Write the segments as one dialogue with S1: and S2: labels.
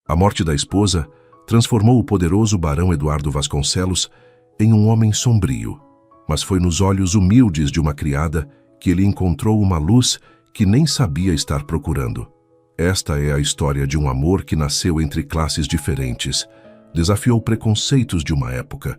S1: A morte da esposa transformou o poderoso barão Eduardo Vasconcelos em um homem sombrio, mas foi nos olhos humildes de uma criada que ele encontrou uma luz que nem sabia estar procurando. Esta é a história de um amor que nasceu entre classes diferentes, desafiou preconceitos de uma época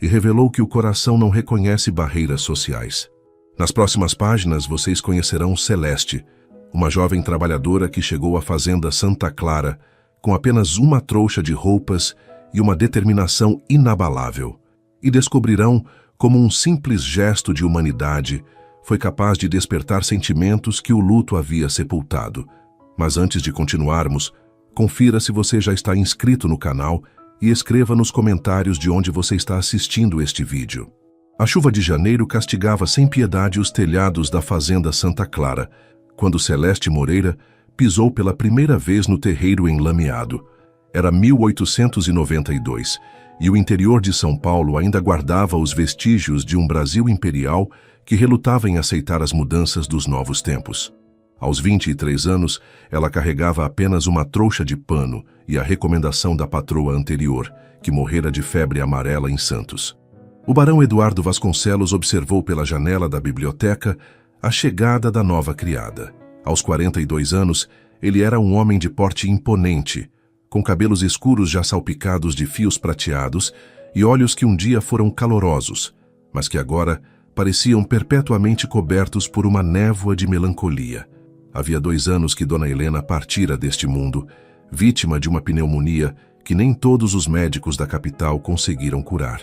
S1: e revelou que o coração não reconhece barreiras sociais. Nas próximas páginas vocês conhecerão Celeste, uma jovem trabalhadora que chegou à fazenda Santa Clara com apenas uma trouxa de roupas e uma determinação inabalável, e descobrirão como um simples gesto de humanidade foi capaz de despertar sentimentos que o luto havia sepultado. Mas antes de continuarmos, confira se você já está inscrito no canal e escreva nos comentários de onde você está assistindo este vídeo. A chuva de janeiro castigava sem piedade os telhados da fazenda Santa Clara, quando Celeste Moreira pisou pela primeira vez no terreiro enlameado. Era 1892, e o interior de São Paulo ainda guardava os vestígios de um Brasil imperial que relutava em aceitar as mudanças dos novos tempos. Aos 23 anos, ela carregava apenas uma trouxa de pano e a recomendação da patroa anterior, que morrera de febre amarela em Santos. O barão Eduardo Vasconcelos observou pela janela da biblioteca a chegada da nova criada. Aos 42 anos, ele era um homem de porte imponente, com cabelos escuros já salpicados de fios prateados e olhos que um dia foram calorosos, mas que agora pareciam perpetuamente cobertos por uma névoa de melancolia. Havia 2 anos que Dona Helena partira deste mundo, vítima de uma pneumonia que nem todos os médicos da capital conseguiram curar.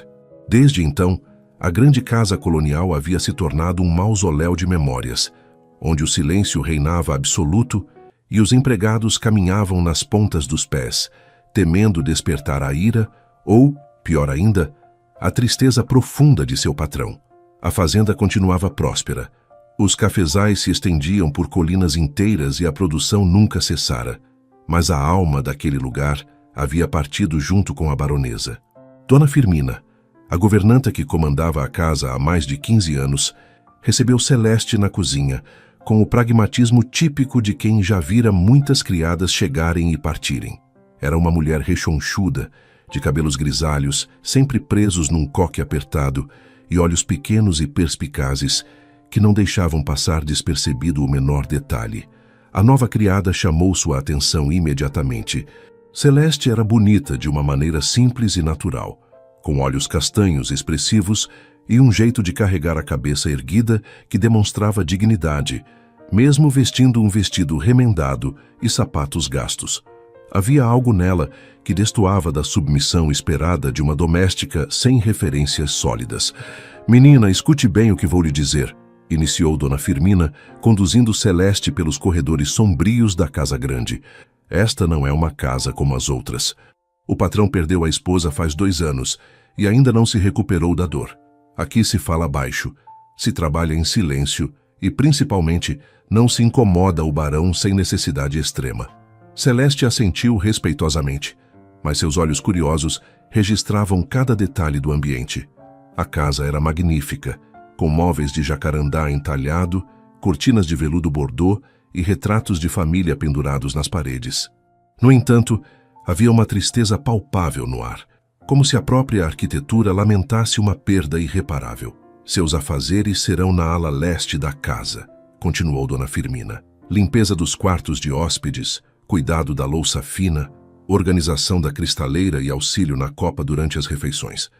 S1: Desde então, a grande casa colonial havia se tornado um mausoléu de memórias, onde o silêncio reinava absoluto e os empregados caminhavam nas pontas dos pés, temendo despertar a ira ou, pior ainda, a tristeza profunda de seu patrão. A fazenda continuava próspera. Os cafezais se estendiam por colinas inteiras e a produção nunca cessara. Mas a alma daquele lugar havia partido junto com a baronesa. Dona Firmina, a governanta que comandava a casa há mais de 15 anos, recebeu Celeste na cozinha, com o pragmatismo típico de quem já vira muitas criadas chegarem e partirem. Era uma mulher rechonchuda, de cabelos grisalhos, sempre presos num coque apertado, e olhos pequenos e perspicazes, que não deixavam passar despercebido o menor detalhe. A nova criada chamou sua atenção imediatamente. Celeste era bonita de uma maneira simples e natural, com olhos castanhos expressivos e um jeito de carregar a cabeça erguida que demonstrava dignidade, mesmo vestindo um vestido remendado e sapatos gastos. Havia algo nela que destoava da submissão esperada de uma doméstica sem referências sólidas. "Menina, escute bem o que vou lhe dizer", iniciou Dona Firmina, conduzindo Celeste pelos corredores sombrios da casa grande. "Esta não é uma casa como as outras. O patrão perdeu a esposa faz 2 anos e ainda não se recuperou da dor. Aqui se fala baixo, se trabalha em silêncio e, principalmente, não se incomoda o barão sem necessidade extrema." Celeste assentiu respeitosamente, mas seus olhos curiosos registravam cada detalhe do ambiente. A casa era magnífica, com móveis de jacarandá entalhado, cortinas de veludo bordô e retratos de família pendurados nas paredes. No entanto, havia uma tristeza palpável no ar, como se a própria arquitetura lamentasse uma perda irreparável. "Seus afazeres serão na ala leste da casa", continuou Dona Firmina. "Limpeza dos quartos de hóspedes, cuidado da louça fina, organização da cristaleira e auxílio na copa durante as refeições.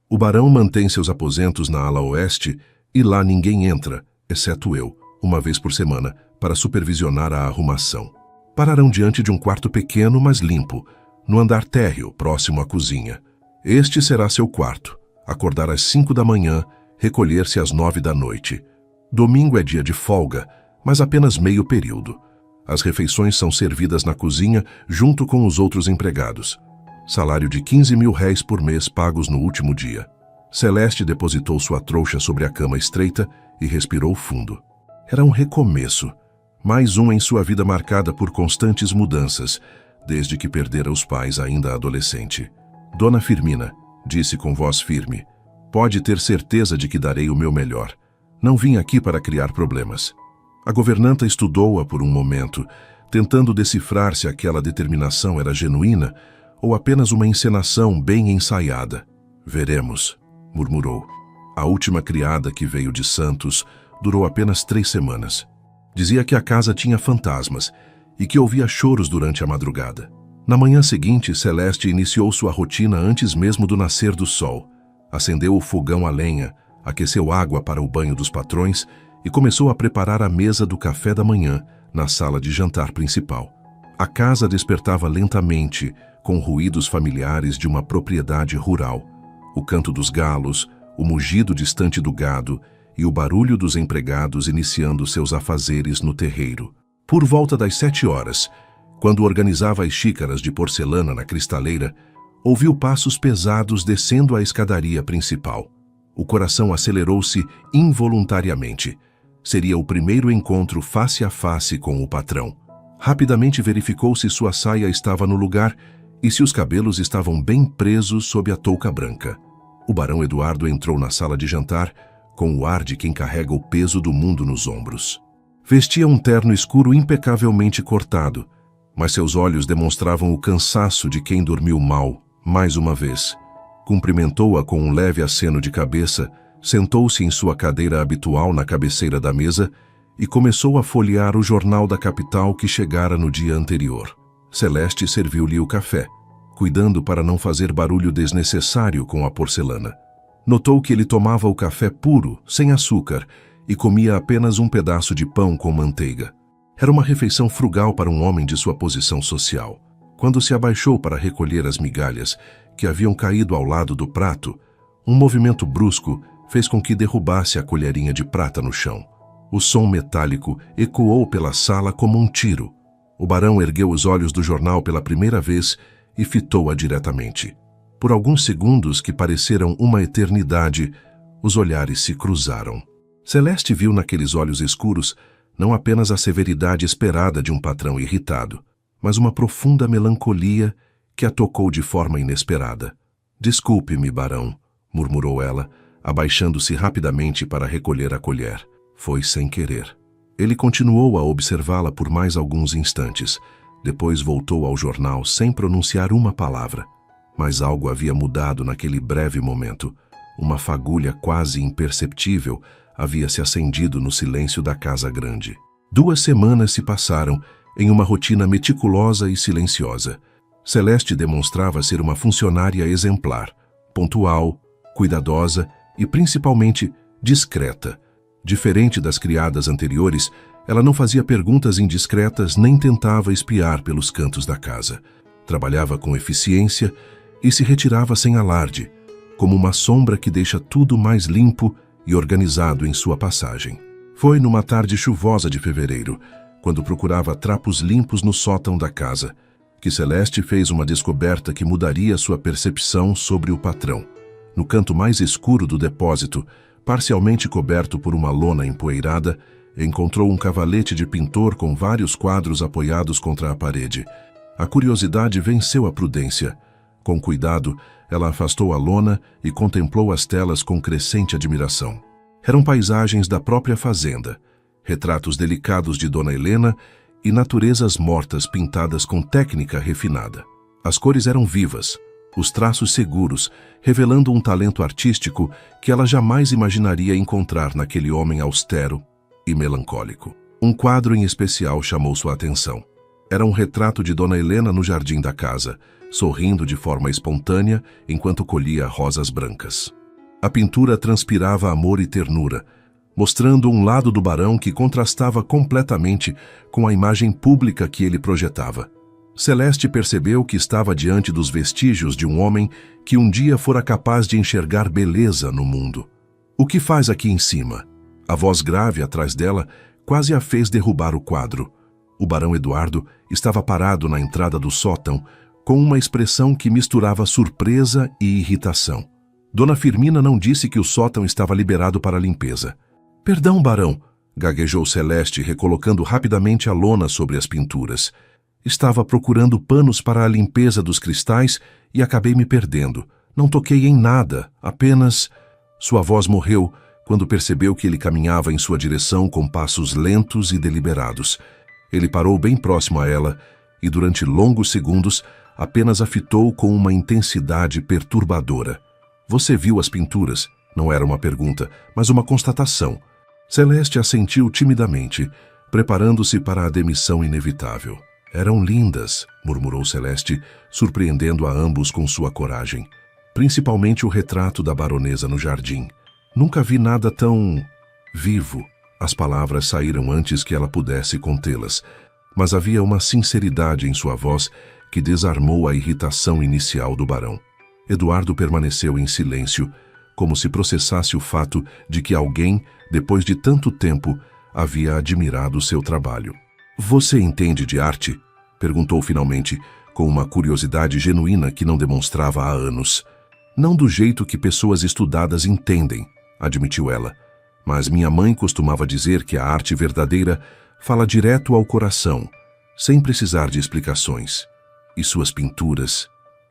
S1: O barão mantém seus aposentos na ala oeste e lá ninguém entra, exceto eu, uma vez por semana, para supervisionar a arrumação. Pararão diante de um quarto pequeno, mas limpo, no andar térreo, próximo à cozinha. Este será seu quarto. Acordar às 5 da manhã, recolher-se às 9 da noite. Domingo é dia de folga, mas apenas meio período. As refeições são servidas na cozinha junto com os outros empregados. Salário de 15 mil réis por mês pagos no último dia." Celeste depositou sua trouxa sobre a cama estreita e respirou fundo. Era um recomeço, mais um em sua vida marcada por constantes mudanças, desde que perdera os pais ainda adolescente. "Dona Firmina", disse com voz firme, "pode ter certeza de que darei o meu melhor. Não vim aqui para criar problemas." A governanta estudou-a por um momento, tentando decifrar se aquela determinação era genuína ou apenas uma encenação bem ensaiada. "Veremos", murmurou. A última criada que veio de Santos durou apenas 3 semanas. Dizia que a casa tinha fantasmas e que ouvia choros durante a madrugada. Na manhã seguinte, Celeste iniciou sua rotina antes mesmo do nascer do sol. Acendeu o fogão a lenha, aqueceu água para o banho dos patrões e começou a preparar a mesa do café da manhã na sala de jantar principal. A casa despertava lentamente, com ruídos familiares de uma propriedade rural. O canto dos galos, o mugido distante do gado e o barulho dos empregados iniciando seus afazeres no terreiro. Por volta das 7 horas, quando organizava as xícaras de porcelana na cristaleira, ouviu passos pesados descendo a escadaria principal. O coração acelerou-se involuntariamente. Seria o primeiro encontro face a face com o patrão. Rapidamente verificou se sua saia estava no lugar e se os cabelos estavam bem presos sob a touca branca. O barão Eduardo entrou na sala de jantar com o ar de quem carrega o peso do mundo nos ombros. Vestia um terno escuro impecavelmente cortado, mas seus olhos demonstravam o cansaço de quem dormiu mal, mais uma vez. Cumprimentou-a com um leve aceno de cabeça, sentou-se em sua cadeira habitual na cabeceira da mesa e começou a folhear o jornal da capital que chegara no dia anterior. Celeste serviu-lhe o café, cuidando para não fazer barulho desnecessário com a porcelana. Notou que ele tomava o café puro, sem açúcar, e comia apenas um pedaço de pão com manteiga. Era uma refeição frugal para um homem de sua posição social. Quando se abaixou para recolher as migalhas que haviam caído ao lado do prato, um movimento brusco fez com que derrubasse a colherinha de prata no chão. O som metálico ecoou pela sala como um tiro. O barão ergueu os olhos do jornal pela primeira vez e fitou-a diretamente. Por alguns segundos que pareceram uma eternidade, os olhares se cruzaram. Celeste viu naqueles olhos escuros não apenas a severidade esperada de um patrão irritado, mas uma profunda melancolia que a tocou de forma inesperada. "Desculpe-me, barão", murmurou ela, abaixando-se rapidamente para recolher a colher. Foi sem querer. Ele continuou a observá-la por mais alguns instantes. Depois voltou ao jornal sem pronunciar uma palavra. Mas algo havia mudado naquele breve momento. Uma fagulha quase imperceptível havia se acendido no silêncio da casa grande. 2 semanas se passaram em uma rotina meticulosa e silenciosa. Celeste demonstrava ser uma funcionária exemplar, pontual, cuidadosa e principalmente discreta. Diferente das criadas anteriores, ela não fazia perguntas indiscretas nem tentava espiar pelos cantos da casa. Trabalhava com eficiência e se retirava sem alarde, como uma sombra que deixa tudo mais limpo e organizado em sua passagem. Foi numa tarde chuvosa de fevereiro, quando procurava trapos limpos no sótão da casa, que Celeste fez uma descoberta que mudaria sua percepção sobre o patrão. No canto mais escuro do depósito, parcialmente coberto por uma lona empoeirada, encontrou um cavalete de pintor com vários quadros apoiados contra a parede. A curiosidade venceu a prudência. Com cuidado, ela afastou a lona e contemplou as telas com crescente admiração. Eram paisagens da própria fazenda, retratos delicados de Dona Helena e naturezas mortas pintadas com técnica refinada. As cores eram vivas, os traços seguros, revelando um talento artístico que ela jamais imaginaria encontrar naquele homem austero e melancólico. Um quadro em especial chamou sua atenção. Era um retrato de Dona Helena no jardim da casa, sorrindo de forma espontânea enquanto colhia rosas brancas. A pintura transpirava amor e ternura, mostrando um lado do barão que contrastava completamente com a imagem pública que ele projetava. Celeste percebeu que estava diante dos vestígios de um homem que um dia fora capaz de enxergar beleza no mundo. "O que faz aqui em cima?" A voz grave atrás dela quase a fez derrubar o quadro. O barão Eduardo estava parado na entrada do sótão, com uma expressão que misturava surpresa e irritação. Dona Firmina não disse que o sótão estava liberado para limpeza. "Perdão, barão", gaguejou Celeste, recolocando rapidamente a lona sobre as pinturas. "Estava procurando panos para a limpeza dos cristais e acabei me perdendo. Não toquei em nada, apenas..." Sua voz morreu quando percebeu que ele caminhava em sua direção com passos lentos e deliberados. Ele parou bem próximo a ela e, durante longos segundos, apenas a fitou com uma intensidade perturbadora. Você viu as pinturas? Não era uma pergunta, mas uma constatação. Celeste assentiu timidamente, preparando-se para a demissão inevitável. Eram lindas, murmurou Celeste, surpreendendo a ambos com sua coragem. Principalmente o retrato da baronesa no jardim. Nunca vi nada tão vivo. As palavras saíram antes que ela pudesse contê-las, mas havia uma sinceridade em sua voz que desarmou a irritação inicial do barão. Eduardo permaneceu em silêncio, como se processasse o fato de que alguém, depois de tanto tempo, havia admirado seu trabalho. «Você entende de arte?» perguntou finalmente, com uma curiosidade genuína que não demonstrava há anos. «Não do jeito que pessoas estudadas entendem», admitiu ela. «Mas minha mãe costumava dizer que a arte verdadeira fala direto ao coração, sem precisar de explicações. E suas pinturas?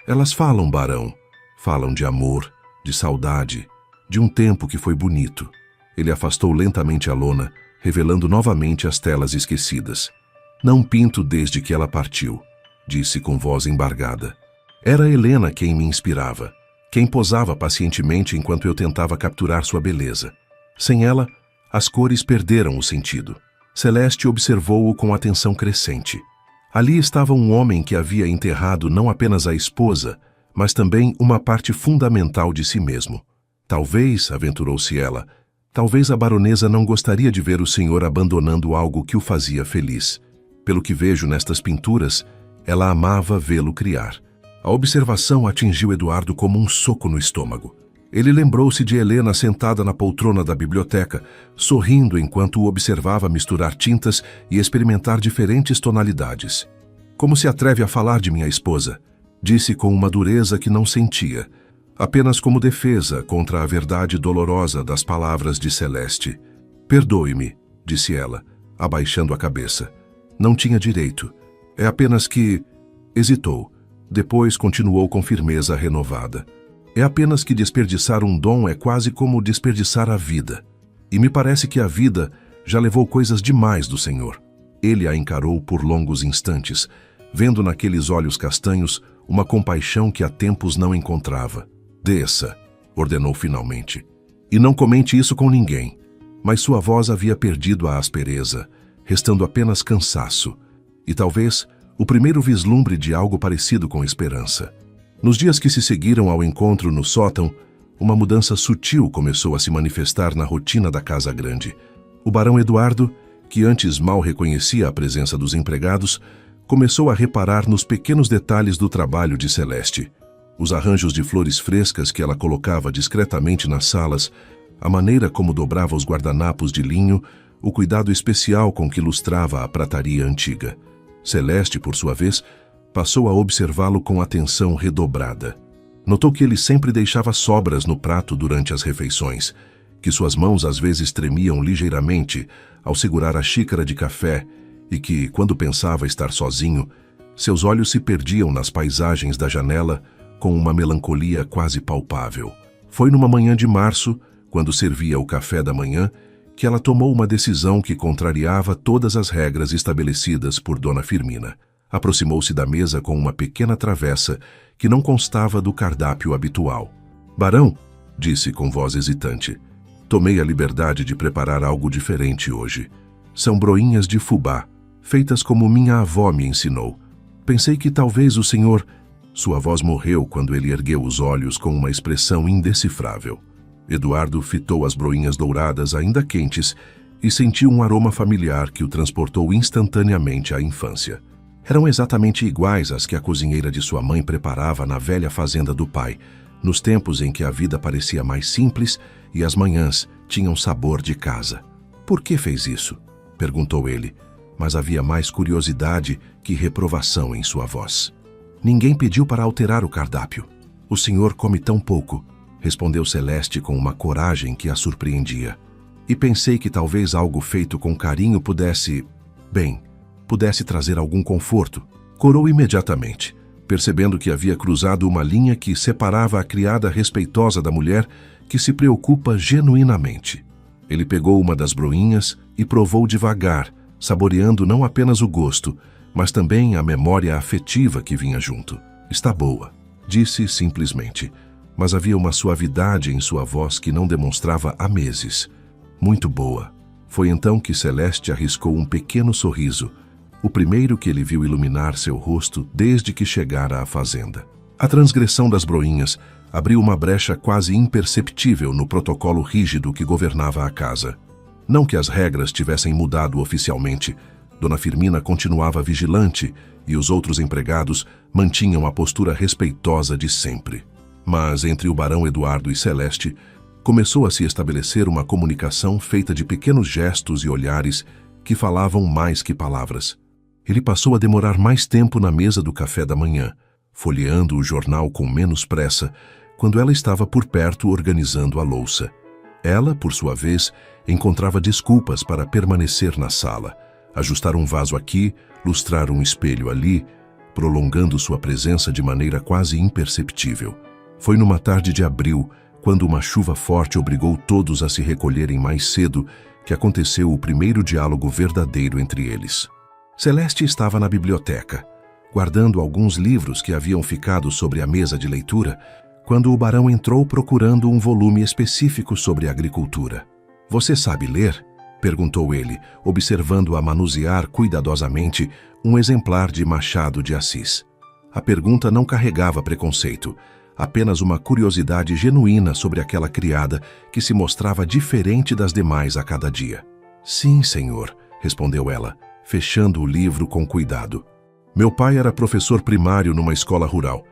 S1: Elas falam, barão. Falam de amor, de saudade, de um tempo que foi bonito». Ele afastou lentamente a lona, revelando novamente as telas esquecidas. «Não pinto desde que ela partiu», disse com voz embargada. «Era Helena quem me inspirava, quem posava pacientemente enquanto eu tentava capturar sua beleza. Sem ela, as cores perderam o sentido». Celeste observou-o com atenção crescente. Ali estava um homem que havia enterrado não apenas a esposa, mas também uma parte fundamental de si mesmo. Talvez, aventurou-se ela, talvez a baronesa não gostaria de ver o senhor abandonando algo que o fazia feliz. Pelo que vejo nestas pinturas, ela amava vê-lo criar. A observação atingiu Eduardo como um soco no estômago. Ele lembrou-se de Helena sentada na poltrona da biblioteca, sorrindo enquanto o observava misturar tintas e experimentar diferentes tonalidades. «Como se atreve a falar de minha esposa?» disse com uma dureza que não sentia, apenas como defesa contra a verdade dolorosa das palavras de Celeste. «Perdoe-me», disse ela, abaixando a cabeça. «Não tinha direito. É apenas que...» Hesitou. Depois continuou com firmeza renovada. «É apenas que desperdiçar um dom é quase como desperdiçar a vida. E me parece que a vida já levou coisas demais do Senhor». Ele a encarou por longos instantes, vendo naqueles olhos castanhos uma compaixão que há tempos não encontrava. «Desça», ordenou finalmente. «E não comente isso com ninguém». Mas sua voz havia perdido a aspereza, restando apenas cansaço, e talvez o primeiro vislumbre de algo parecido com esperança. Nos dias que se seguiram ao encontro no sótão, uma mudança sutil começou a se manifestar na rotina da casa grande. O barão Eduardo, que antes mal reconhecia a presença dos empregados, começou a reparar nos pequenos detalhes do trabalho de Celeste. Os arranjos de flores frescas que ela colocava discretamente nas salas, a maneira como dobrava os guardanapos de linho, o cuidado especial com que lustrava a prataria antiga. Celeste, por sua vez, passou a observá-lo com atenção redobrada. Notou que ele sempre deixava sobras no prato durante as refeições, que suas mãos às vezes tremiam ligeiramente ao segurar a xícara de café e que, quando pensava estar sozinho, seus olhos se perdiam nas paisagens da janela com uma melancolia quase palpável. Foi numa manhã de março, quando servia o café da manhã, que ela tomou uma decisão que contrariava todas as regras estabelecidas por Dona Firmina. Aproximou-se da mesa com uma pequena travessa que não constava do cardápio habitual. «Barão», disse com voz hesitante, «tomei a liberdade de preparar algo diferente hoje. São broinhas de fubá, feitas como minha avó me ensinou. Pensei que talvez o senhor...» Sua voz morreu quando ele ergueu os olhos com uma expressão indecifrável. Eduardo fitou as broinhas douradas ainda quentes e sentiu um aroma familiar que o transportou instantaneamente à infância. Eram exatamente iguais às que a cozinheira de sua mãe preparava na velha fazenda do pai, nos tempos em que a vida parecia mais simples e as manhãs tinham sabor de casa. «Por que fez isso?» perguntou ele, mas havia mais curiosidade que reprovação em sua voz. «Ninguém pediu para alterar o cardápio. O senhor come tão pouco», respondeu Celeste com uma coragem que a surpreendia. «E pensei que talvez algo feito com carinho pudesse trazer algum conforto». Corou imediatamente, percebendo que havia cruzado uma linha que separava a criada respeitosa da mulher que se preocupa genuinamente. Ele pegou uma das broinhas e provou devagar, saboreando não apenas o gosto, mas também a memória afetiva que vinha junto. Está boa, disse simplesmente, mas havia uma suavidade em sua voz que não demonstrava há meses. Muito boa. Foi então que Celeste arriscou um pequeno sorriso, o primeiro que ele viu iluminar seu rosto desde que chegara à fazenda. A transgressão das broinhas abriu uma brecha quase imperceptível no protocolo rígido que governava a casa. Não que as regras tivessem mudado oficialmente. Dona Firmina continuava vigilante e os outros empregados mantinham a postura respeitosa de sempre. Mas entre o barão Eduardo e Celeste, começou a se estabelecer uma comunicação feita de pequenos gestos e olhares que falavam mais que palavras. Ele passou a demorar mais tempo na mesa do café da manhã, folheando o jornal com menos pressa, quando ela estava por perto organizando a louça. Ela, por sua vez, encontrava desculpas para permanecer na sala, ajustar um vaso aqui, lustrar um espelho ali, prolongando sua presença de maneira quase imperceptível. Foi numa tarde de abril, quando uma chuva forte obrigou todos a se recolherem mais cedo, que aconteceu o primeiro diálogo verdadeiro entre eles. Celeste estava na biblioteca, guardando alguns livros que haviam ficado sobre a mesa de leitura, quando o barão entrou procurando um volume específico sobre agricultura. "Você sabe ler?" perguntou ele, observando-a manusear cuidadosamente um exemplar de Machado de Assis. A pergunta não carregava preconceito, apenas uma curiosidade genuína sobre aquela criada que se mostrava diferente das demais a cada dia. "Sim, senhor", respondeu ela, fechando o livro com cuidado. "Meu pai era professor primário numa escola rural.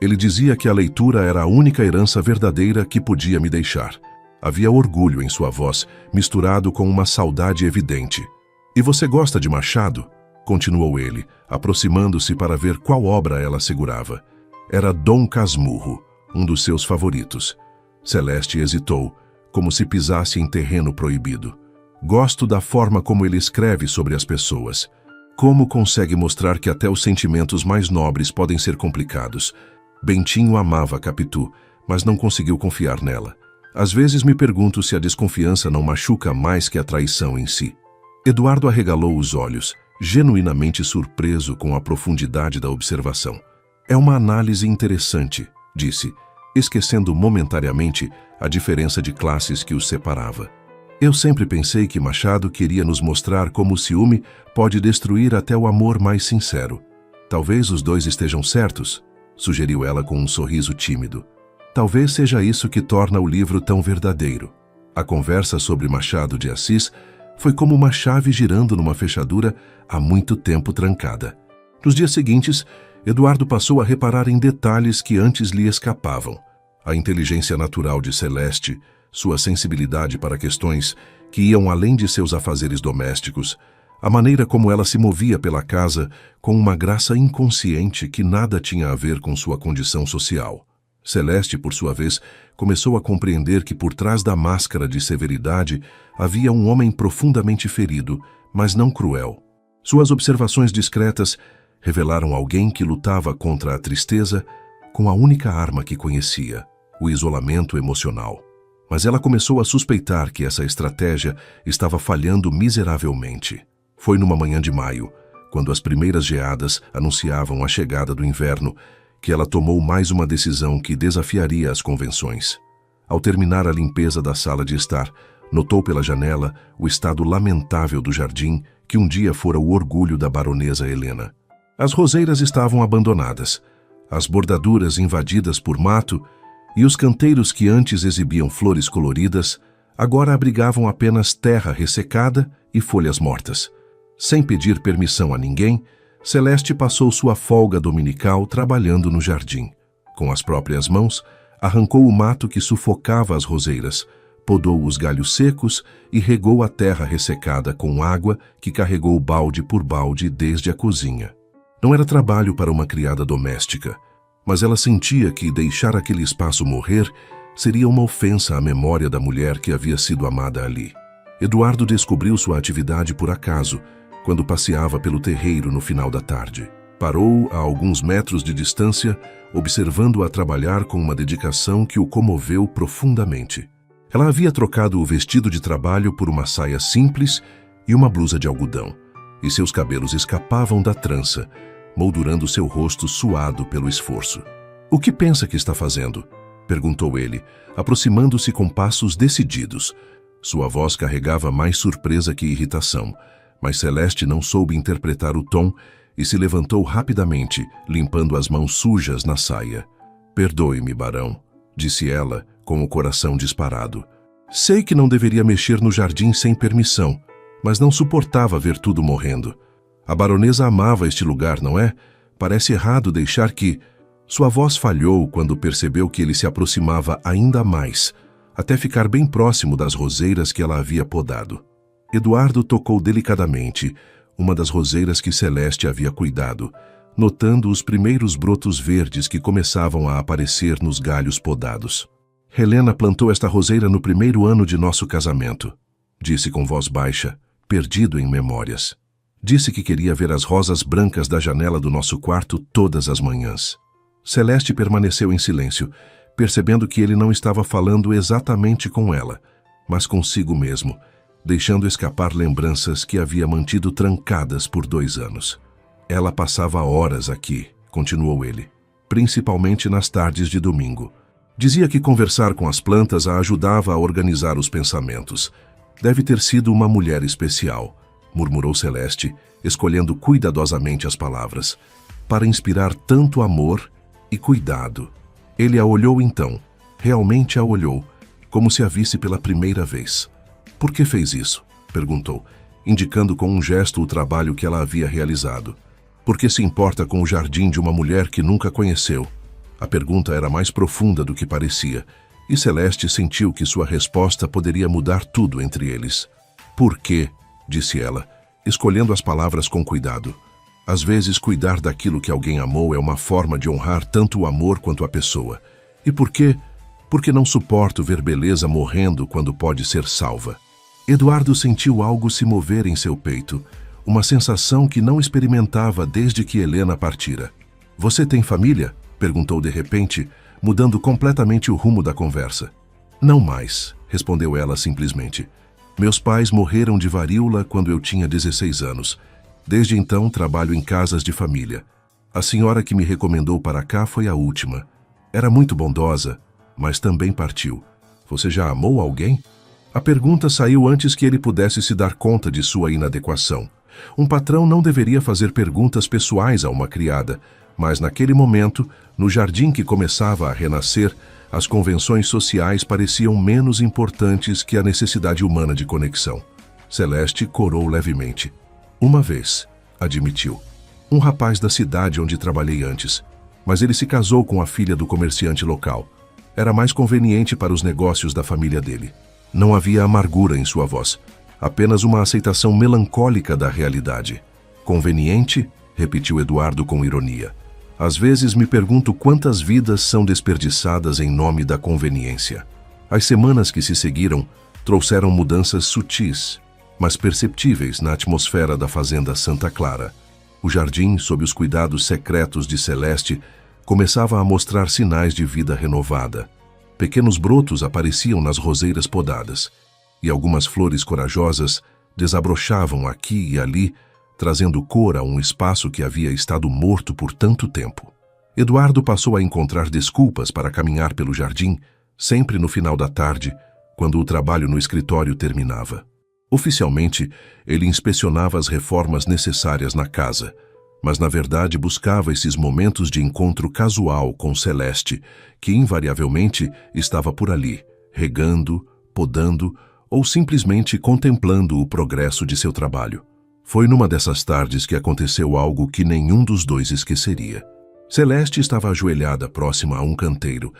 S1: Ele dizia que a leitura era a única herança verdadeira que podia me deixar." Havia orgulho em sua voz, misturado com uma saudade evidente. "E você gosta de Machado?" continuou ele, aproximando-se para ver qual obra ela segurava. Era Dom Casmurro, um dos seus favoritos. Celeste hesitou, como se pisasse em terreno proibido. "Gosto da forma como ele escreve sobre as pessoas. Como consegue mostrar que até os sentimentos mais nobres podem ser complicados. Bentinho amava Capitu, mas não conseguiu confiar nela. Às vezes me pergunto se a desconfiança não machuca mais que a traição em si." Eduardo arregalou os olhos, genuinamente surpreso com a profundidade da observação. "É uma análise interessante", disse, esquecendo momentaneamente a diferença de classes que os separava. "Eu sempre pensei que Machado queria nos mostrar como o ciúme pode destruir até o amor mais sincero. Talvez os dois estejam certos", sugeriu ela com um sorriso tímido. "Talvez seja isso que torna o livro tão verdadeiro." A conversa sobre Machado de Assis foi como uma chave girando numa fechadura há muito tempo trancada. Nos dias seguintes, Eduardo passou a reparar em detalhes que antes lhe escapavam. A inteligência natural de Celeste, sua sensibilidade para questões que iam além de seus afazeres domésticos, a maneira como ela se movia pela casa com uma graça inconsciente que nada tinha a ver com sua condição social. Celeste, por sua vez, começou a compreender que por trás da máscara de severidade havia um homem profundamente ferido, mas não cruel. Suas observações discretas revelaram alguém que lutava contra a tristeza com a única arma que conhecia, o isolamento emocional. Mas ela começou a suspeitar que essa estratégia estava falhando miseravelmente. Foi numa manhã de maio, quando as primeiras geadas anunciavam a chegada do inverno, que ela tomou mais uma decisão que desafiaria as convenções. Ao terminar a limpeza da sala de estar, notou pela janela o estado lamentável do jardim que um dia fora o orgulho da baronesa Helena. As roseiras estavam abandonadas, as bordaduras invadidas por mato e os canteiros que antes exibiam flores coloridas agora abrigavam apenas terra ressecada e folhas mortas. Sem pedir permissão a ninguém, Celeste passou sua folga dominical trabalhando no jardim. Com as próprias mãos, arrancou o mato que sufocava as roseiras, podou os galhos secos e regou a terra ressecada com água que carregou balde por balde desde a cozinha. Não era trabalho para uma criada doméstica, mas ela sentia que deixar aquele espaço morrer seria uma ofensa à memória da mulher que havia sido amada ali. Eduardo descobriu sua atividade por acaso, quando passeava pelo terreiro no final da tarde. Parou a alguns metros de distância, observando-a trabalhar com uma dedicação que o comoveu profundamente. Ela havia trocado o vestido de trabalho por uma saia simples e uma blusa de algodão. e seus cabelos escapavam da trança, moldurando seu rosto suado pelo esforço. "O que pensa que está fazendo?" perguntou ele, aproximando-se com passos decididos. Sua voz carregava mais surpresa que irritação, mas Celeste não soube interpretar o tom e se levantou rapidamente, limpando as mãos sujas na saia. "Perdoe-me, barão", disse ela, com o coração disparado. "Sei que não deveria mexer no jardim sem permissão, mas não suportava ver tudo morrendo. A baronesa amava este lugar, não é? Parece errado deixar que..." Sua voz falhou quando percebeu que ele se aproximava ainda mais, até ficar bem próximo das roseiras que ela havia podado. Eduardo tocou delicadamente uma das roseiras que Celeste havia cuidado, notando os primeiros brotos verdes que começavam a aparecer nos galhos podados. "Helena plantou esta roseira no primeiro ano de nosso casamento", disse com voz baixa, perdido em memórias. "Disse que queria ver as rosas brancas da janela do nosso quarto todas as manhãs." Celeste permaneceu em silêncio, percebendo que ele não estava falando exatamente com ela, mas consigo mesmo, deixando escapar lembranças que havia mantido trancadas por 2 anos. "Ela passava horas aqui", continuou ele, "principalmente nas tardes de domingo. Dizia que conversar com as plantas a ajudava a organizar os pensamentos. Deve ter sido uma mulher especial", murmurou Celeste, escolhendo cuidadosamente as palavras, "para inspirar tanto amor e cuidado." Ele a olhou então, realmente a olhou, como se a visse pela primeira vez. "Por que fez isso?" perguntou, indicando com um gesto o trabalho que ela havia realizado. "Por que se importa com o jardim de uma mulher que nunca conheceu?" A pergunta era mais profunda do que parecia, e Celeste sentiu que sua resposta poderia mudar tudo entre eles. "Por quê?" disse ela, escolhendo as palavras com cuidado. "Às vezes, cuidar daquilo que alguém amou é uma forma de honrar tanto o amor quanto a pessoa. E por quê? Porque não suporto ver beleza morrendo quando pode ser salva." Eduardo sentiu algo se mover em seu peito, uma sensação que não experimentava desde que Helena partira. "Você tem família?" perguntou de repente, mudando completamente o rumo da conversa. "Não mais", respondeu ela simplesmente. "Meus pais morreram de varíola quando eu tinha 16 anos. Desde então, trabalho em casas de família. A senhora que me recomendou para cá foi a última. Era muito bondosa, mas também partiu. Você já amou alguém?" A pergunta saiu antes que ele pudesse se dar conta de sua inadequação. Um patrão não deveria fazer perguntas pessoais a uma criada, mas naquele momento, no jardim que começava a renascer, as convenções sociais pareciam menos importantes que a necessidade humana de conexão. Celeste corou levemente. "Uma vez", admitiu. "Um rapaz da cidade onde trabalhei antes, mas ele se casou com a filha do comerciante local. Era mais conveniente para os negócios da família dele." Não havia amargura em sua voz, apenas uma aceitação melancólica da realidade. "Conveniente?", repetiu Eduardo com ironia. "Às vezes me pergunto quantas vidas são desperdiçadas em nome da conveniência." As semanas que se seguiram trouxeram mudanças sutis, mas perceptíveis na atmosfera da fazenda Santa Clara. O jardim, sob os cuidados secretos de Celeste, começava a mostrar sinais de vida renovada. Pequenos brotos apareciam nas roseiras podadas, e algumas flores corajosas desabrochavam aqui e ali, trazendo cor a um espaço que havia estado morto por tanto tempo. Eduardo passou a encontrar desculpas para caminhar pelo jardim, sempre no final da tarde, quando o trabalho no escritório terminava. Oficialmente, ele inspecionava as reformas necessárias na casa, mas na verdade buscava esses momentos de encontro casual com Celeste, que invariavelmente estava por ali, regando, podando ou simplesmente contemplando o progresso de seu trabalho. Foi numa dessas tardes que aconteceu algo que nenhum dos dois esqueceria. Celeste estava ajoelhada próxima a um canteiro,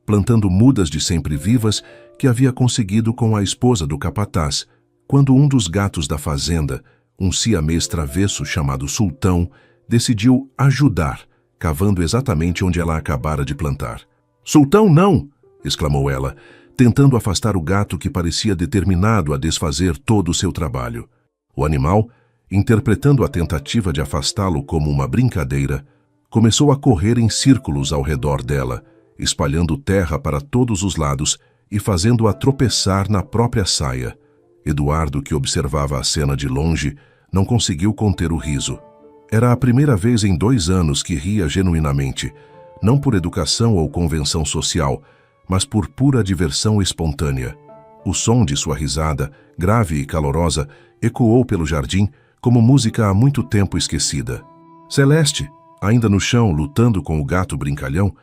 S1: plantando mudas de sempre-vivas que havia conseguido com a esposa do capataz, quando um dos gatos da fazenda, um siamês travesso chamado Sultão, decidiu ajudar, cavando exatamente onde ela acabara de plantar. "Sultão, não!" exclamou ela, tentando afastar o gato que parecia determinado a desfazer todo o seu trabalho. O animal, interpretando a tentativa de afastá-lo como uma brincadeira, começou a correr em círculos ao redor dela, espalhando terra para todos os lados e fazendo-a tropeçar na própria saia. Eduardo, que observava a cena de longe, Não conseguiu conter o riso. Era a primeira vez em 2 anos que ria genuinamente, não por educação ou convenção social, mas por pura diversão espontânea. O som de sua risada, grave e calorosa, ecoou pelo jardim como música há muito tempo esquecida. Celeste, ainda no chão, lutando com o gato brincalhão,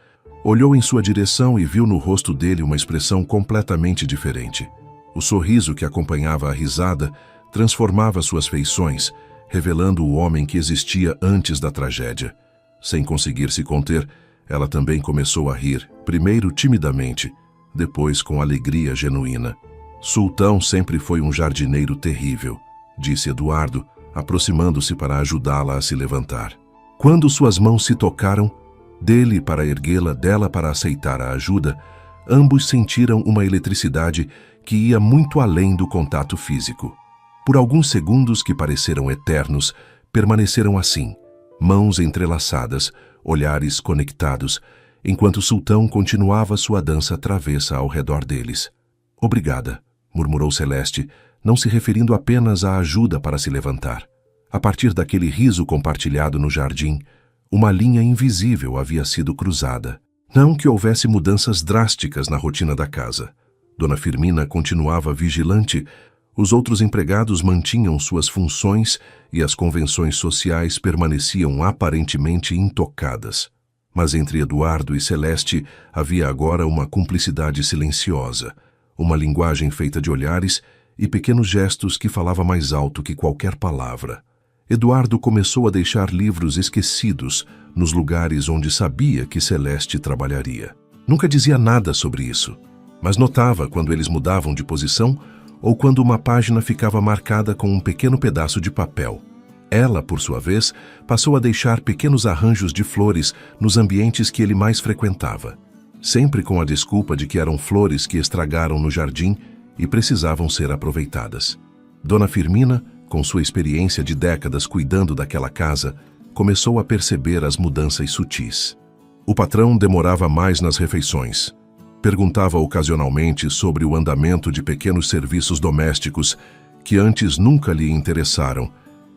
S1: olhou em sua direção e viu no rosto dele uma expressão completamente diferente. O sorriso que acompanhava a risada transformava suas feições, revelando o homem que existia antes da tragédia. Sem conseguir se conter, ela também começou a rir, primeiro timidamente, depois com alegria genuína. Sultão sempre foi um jardineiro terrível, disse Eduardo, aproximando-se para ajudá-la a se levantar. Quando suas mãos se tocaram, dele para erguê-la, dela para aceitar a ajuda, ambos sentiram uma eletricidade que ia muito além do contato físico. Por alguns segundos que pareceram eternos, permaneceram assim, mãos entrelaçadas, olhares conectados, enquanto Sultão continuava sua dança travessa ao redor deles. Obrigada, murmurou Celeste, não se referindo apenas à ajuda para se levantar. A partir daquele riso compartilhado no jardim, uma linha invisível havia sido cruzada. Não que houvesse mudanças drásticas na rotina da casa. Dona Firmina continuava vigilante, os outros empregados mantinham suas funções e as convenções sociais permaneciam aparentemente intocadas. Mas entre Eduardo e Celeste havia agora uma cumplicidade silenciosa, uma linguagem feita de olhares e pequenos gestos que falava mais alto que qualquer palavra. Eduardo começou a deixar livros esquecidos nos lugares onde sabia que Celeste trabalharia. Nunca dizia nada sobre isso, mas notava quando eles mudavam de posição ou quando uma página ficava marcada com um pequeno pedaço de papel. Ela, por sua vez, passou a deixar pequenos arranjos de flores nos ambientes que ele mais frequentava, sempre com a desculpa de que eram flores que estragaram no jardim e precisavam ser aproveitadas. Dona Firmina, com sua experiência de décadas cuidando daquela casa, começou a perceber as mudanças sutis. O patrão demorava mais nas refeições. Perguntava ocasionalmente sobre o andamento de pequenos serviços domésticos que antes nunca lhe interessaram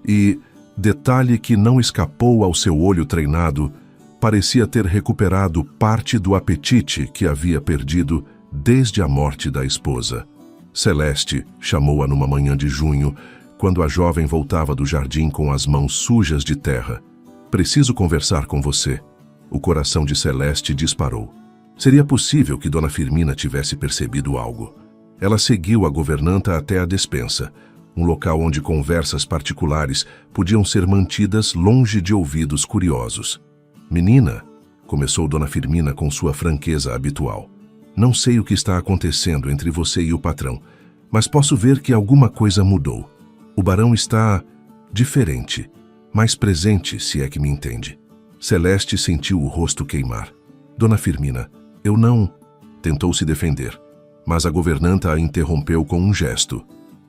S1: e, detalhe que não escapou ao seu olho treinado, parecia ter recuperado parte do apetite que havia perdido desde a morte da esposa. Celeste chamou-a numa manhã de junho, quando a jovem voltava do jardim com as mãos sujas de terra. Preciso conversar com você. O coração de Celeste disparou. Seria possível que Dona Firmina tivesse percebido algo. Ela seguiu a governanta até a despensa, um local onde conversas particulares podiam ser mantidas longe de ouvidos curiosos. Menina, começou Dona Firmina com sua franqueza habitual. Não sei o que está acontecendo entre você e o patrão, mas posso ver que alguma coisa mudou. O barão está diferente, mais presente, se é que me entende. Celeste sentiu o rosto queimar. Dona Firmina, eu não... Tentou se defender, mas a governanta a interrompeu com um gesto.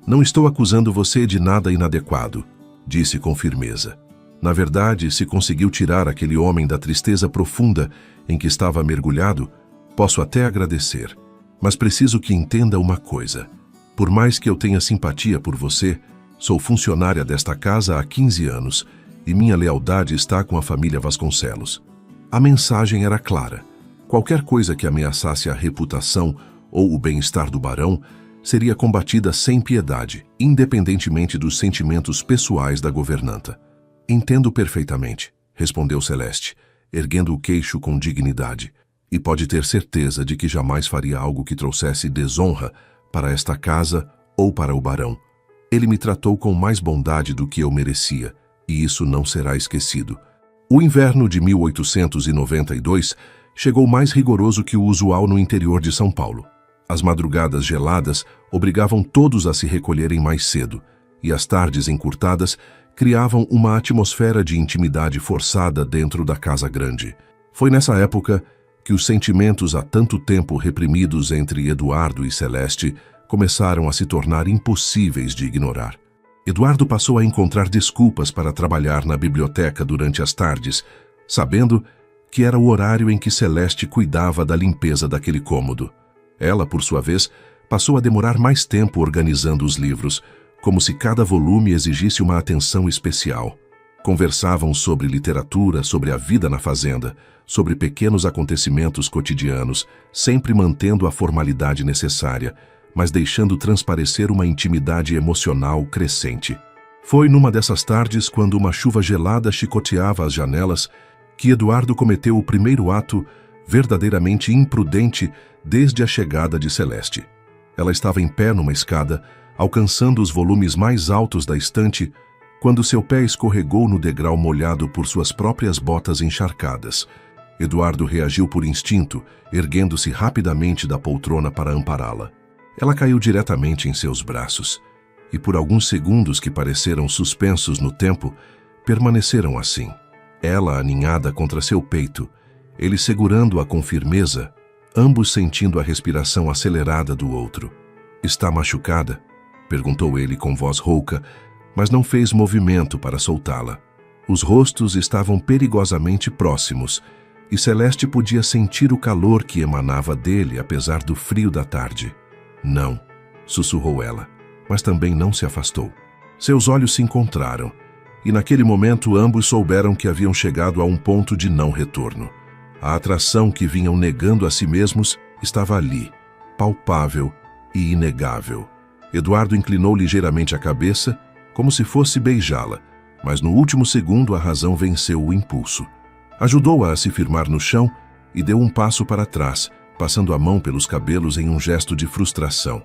S1: Não estou acusando você de nada inadequado, disse com firmeza. Na verdade, se conseguiu tirar aquele homem da tristeza profunda em que estava mergulhado, posso até agradecer, mas preciso que entenda uma coisa. Por mais que eu tenha simpatia por você, sou funcionária desta casa há 15 anos e minha lealdade está com a família Vasconcelos. A mensagem era clara. Qualquer coisa que ameaçasse a reputação ou o bem-estar do barão seria combatida sem piedade, independentemente dos sentimentos pessoais da governanta. Entendo perfeitamente, respondeu Celeste, erguendo o queixo com dignidade, e pode ter certeza de que jamais faria algo que trouxesse desonra para esta casa ou para o barão. Ele me tratou com mais bondade do que eu merecia, e isso não será esquecido. O inverno de 1892 chegou mais rigoroso que o usual no interior de São Paulo. As madrugadas geladas obrigavam todos a se recolherem mais cedo, e as tardes encurtadas criavam uma atmosfera de intimidade forçada dentro da casa grande. Foi nessa época que os sentimentos há tanto tempo reprimidos entre Eduardo e Celeste começaram a se tornar impossíveis de ignorar. Eduardo passou a encontrar desculpas para trabalhar na biblioteca durante as tardes, sabendo que era o horário em que Celeste cuidava da limpeza daquele cômodo. Ela, por sua vez, passou a demorar mais tempo organizando os livros, como se cada volume exigisse uma atenção especial. Conversavam sobre literatura, sobre a vida na fazenda, sobre pequenos acontecimentos cotidianos, sempre mantendo a formalidade necessária, mas deixando transparecer uma intimidade emocional crescente. Foi numa dessas tardes, quando uma chuva gelada chicoteava as janelas, que Eduardo cometeu o primeiro ato verdadeiramente imprudente desde a chegada de Celeste. Ela estava em pé numa escada, alcançando os volumes mais altos da estante, quando seu pé escorregou no degrau molhado por suas próprias botas encharcadas. Eduardo reagiu por instinto, erguendo-se rapidamente da poltrona para ampará-la. Ela caiu diretamente em seus braços, e por alguns segundos que pareceram suspensos no tempo, permaneceram assim. Ela aninhada contra seu peito, ele segurando-a com firmeza, ambos sentindo a respiração acelerada do outro. "Está machucada?" perguntou ele com voz rouca, mas não fez movimento para soltá-la. Os rostos estavam perigosamente próximos, e Celeste podia sentir o calor que emanava dele apesar do frio da tarde. "Não", sussurrou ela, mas também não se afastou. Seus olhos se encontraram, e naquele momento ambos souberam que haviam chegado a um ponto de não retorno. A atração que vinham negando a si mesmos estava ali, palpável e inegável. Eduardo inclinou ligeiramente a cabeça, como se fosse beijá-la, mas no último segundo a razão venceu o impulso. Ajudou-a a se firmar no chão e deu um passo para trás, passando a mão pelos cabelos em um gesto de frustração.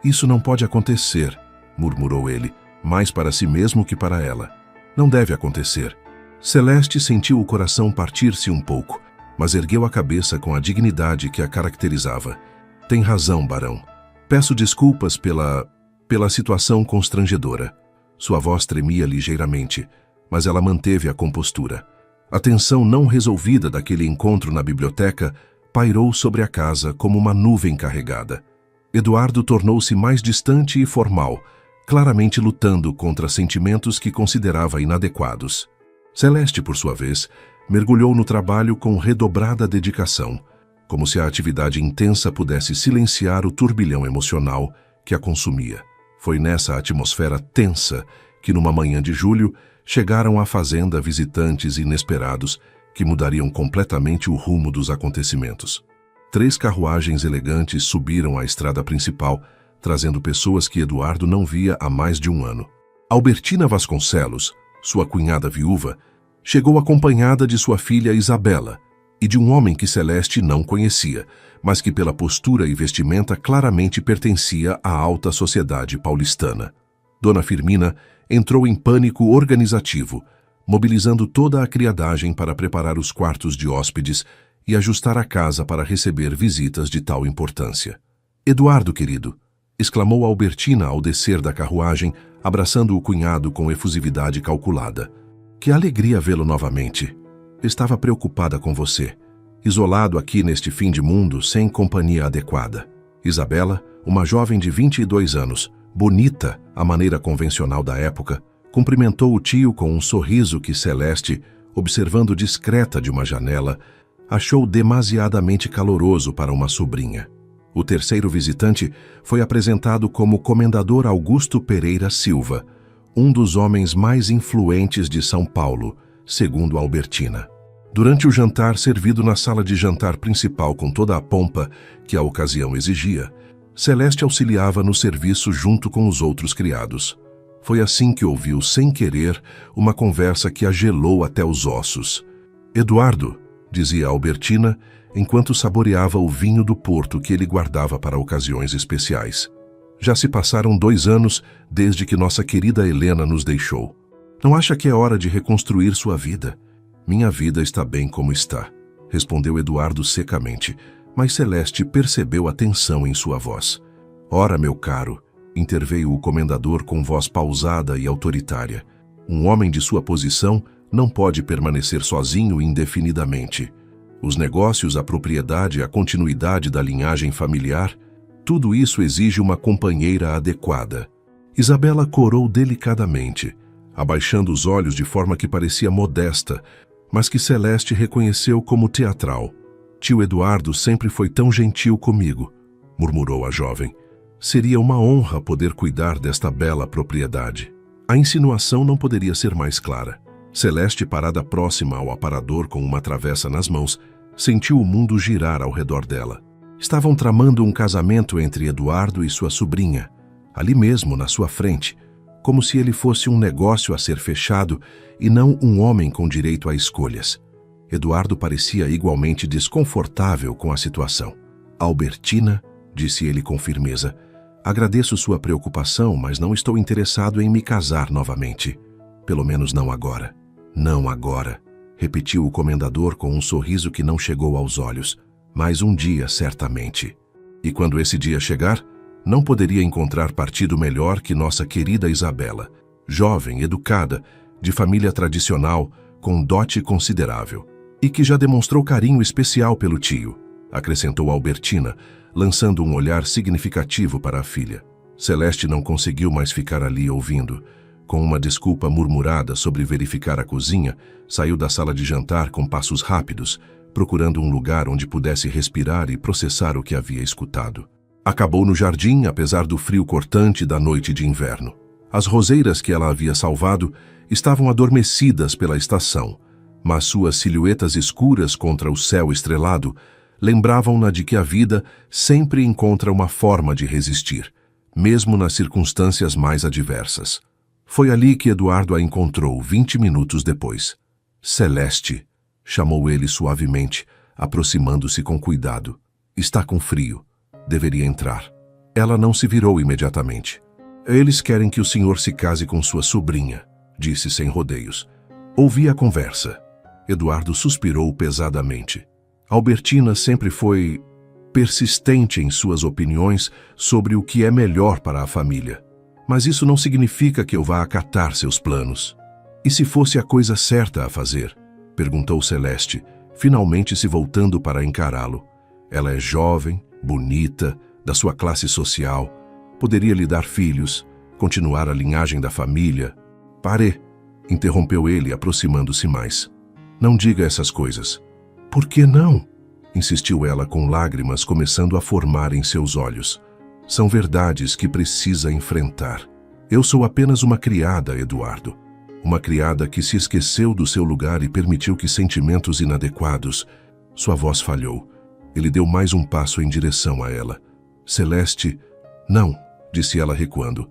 S1: "Isso não pode acontecer", murmurou ele, mais para si mesmo que para ela. "Não deve acontecer." Celeste sentiu o coração partir-se um pouco, mas ergueu a cabeça com a dignidade que a caracterizava. "Tem razão, barão. Peço desculpas pela situação constrangedora." Sua voz tremia ligeiramente, mas ela manteve a compostura. A tensão não resolvida daquele encontro na biblioteca pairou sobre a casa como uma nuvem carregada. Eduardo tornou-se mais distante e formal, claramente lutando contra sentimentos que considerava inadequados. Celeste, por sua vez, mergulhou no trabalho com redobrada dedicação, como se a atividade intensa pudesse silenciar o turbilhão emocional que a consumia. Foi nessa atmosfera tensa que, numa manhã de julho, chegaram à fazenda visitantes inesperados que mudariam completamente o rumo dos acontecimentos. 3 carruagens elegantes subiram a estrada principal, trazendo pessoas que Eduardo não via há mais de um ano. Albertina Vasconcelos, sua cunhada viúva, chegou acompanhada de sua filha Isabela e de um homem que Celeste não conhecia, mas que pela postura e vestimenta claramente pertencia à alta sociedade paulistana. Dona Firmina entrou em pânico organizativo, mobilizando toda a criadagem para preparar os quartos de hóspedes e ajustar a casa para receber visitas de tal importância. "Eduardo, querido", exclamou Albertina ao descer da carruagem, abraçando o cunhado com efusividade calculada. "Que alegria vê-lo novamente. Estava preocupada com você. Isolado aqui neste fim de mundo, sem companhia adequada." Isabela, uma jovem de 22 anos, bonita à maneira convencional da época, cumprimentou o tio com um sorriso que Celeste, observando discreta de uma janela, achou demasiadamente caloroso para uma sobrinha. O terceiro visitante foi apresentado como Comendador Augusto Pereira Silva, um dos homens mais influentes de São Paulo, segundo Albertina. Durante o jantar servido na sala de jantar principal com toda a pompa que a ocasião exigia, Celeste auxiliava no serviço junto com os outros criados. Foi assim que ouviu, sem querer, uma conversa que a gelou até os ossos. "Eduardo", dizia Albertina, enquanto saboreava o vinho do Porto que ele guardava para ocasiões especiais. "Já se passaram 2 anos desde que nossa querida Helena nos deixou. Não acha que é hora de reconstruir sua vida?" "Minha vida está bem como está", respondeu Eduardo secamente, mas Celeste percebeu a tensão em sua voz. "Ora, meu caro", interveio o comendador com voz pausada e autoritária, "um homem de sua posição não pode permanecer sozinho indefinidamente. Os negócios, a propriedade, a continuidade da linhagem familiar, tudo isso exige uma companheira adequada." Isabela corou delicadamente, abaixando os olhos de forma que parecia modesta, mas que Celeste reconheceu como teatral. "Tio Eduardo sempre foi tão gentil comigo", murmurou a jovem. Seria uma honra poder cuidar desta bela propriedade. A insinuação não poderia ser mais clara. Celeste, parada próxima ao aparador com uma travessa nas mãos, sentiu o mundo girar ao redor dela. Estavam tramando um casamento entre Eduardo e sua sobrinha, ali mesmo na sua frente, como se ele fosse um negócio a ser fechado e não um homem com direito a escolhas. Eduardo parecia igualmente desconfortável com a situação. Albertina, disse ele com firmeza, agradeço sua preocupação, mas não estou interessado em me casar novamente. Pelo menos não agora. Não agora, repetiu o comendador com um sorriso que não chegou aos olhos. Mas um dia, certamente. E quando esse dia chegar, não poderia encontrar partido melhor que nossa querida Isabela, jovem, educada, de família tradicional, com dote considerável, e que já demonstrou carinho especial pelo tio, acrescentou Albertina, lançando um olhar significativo para a filha. Celeste não conseguiu mais ficar ali ouvindo. Com uma desculpa murmurada sobre verificar a cozinha, saiu da sala de jantar com passos rápidos, procurando um lugar onde pudesse respirar e processar o que havia escutado. Acabou no jardim, apesar do frio cortante da noite de inverno. As roseiras que ela havia salvado estavam adormecidas pela estação, mas suas silhuetas escuras contra o céu estrelado lembravam-na de que a vida sempre encontra uma forma de resistir, mesmo nas circunstâncias mais adversas. Foi ali que Eduardo a encontrou 20 minutos depois. Celeste, chamou ele suavemente, aproximando-se com cuidado. Está com frio. Deveria entrar. Ela não se virou imediatamente. Eles querem que o senhor se case com sua sobrinha, disse sem rodeios. Ouvi a conversa. Eduardo suspirou pesadamente. Albertina sempre foi persistente em suas opiniões sobre o que é melhor para a família. Mas isso não significa que eu vá acatar seus planos. E se fosse a coisa certa a fazer? Perguntou Celeste, finalmente se voltando para encará-lo. Ela é jovem, bonita, da sua classe social, poderia lhe dar filhos, continuar a linhagem da família. Pare, interrompeu ele, aproximando-se mais. Não diga essas coisas. Por que não? Insistiu ela com lágrimas começando a formar em seus olhos. São verdades que precisa enfrentar. Eu sou apenas uma criada, Eduardo. Uma criada que se esqueceu do seu lugar e permitiu que sentimentos inadequados... Sua voz falhou. Ele deu mais um passo em direção a ela. Celeste... Não, disse ela recuando.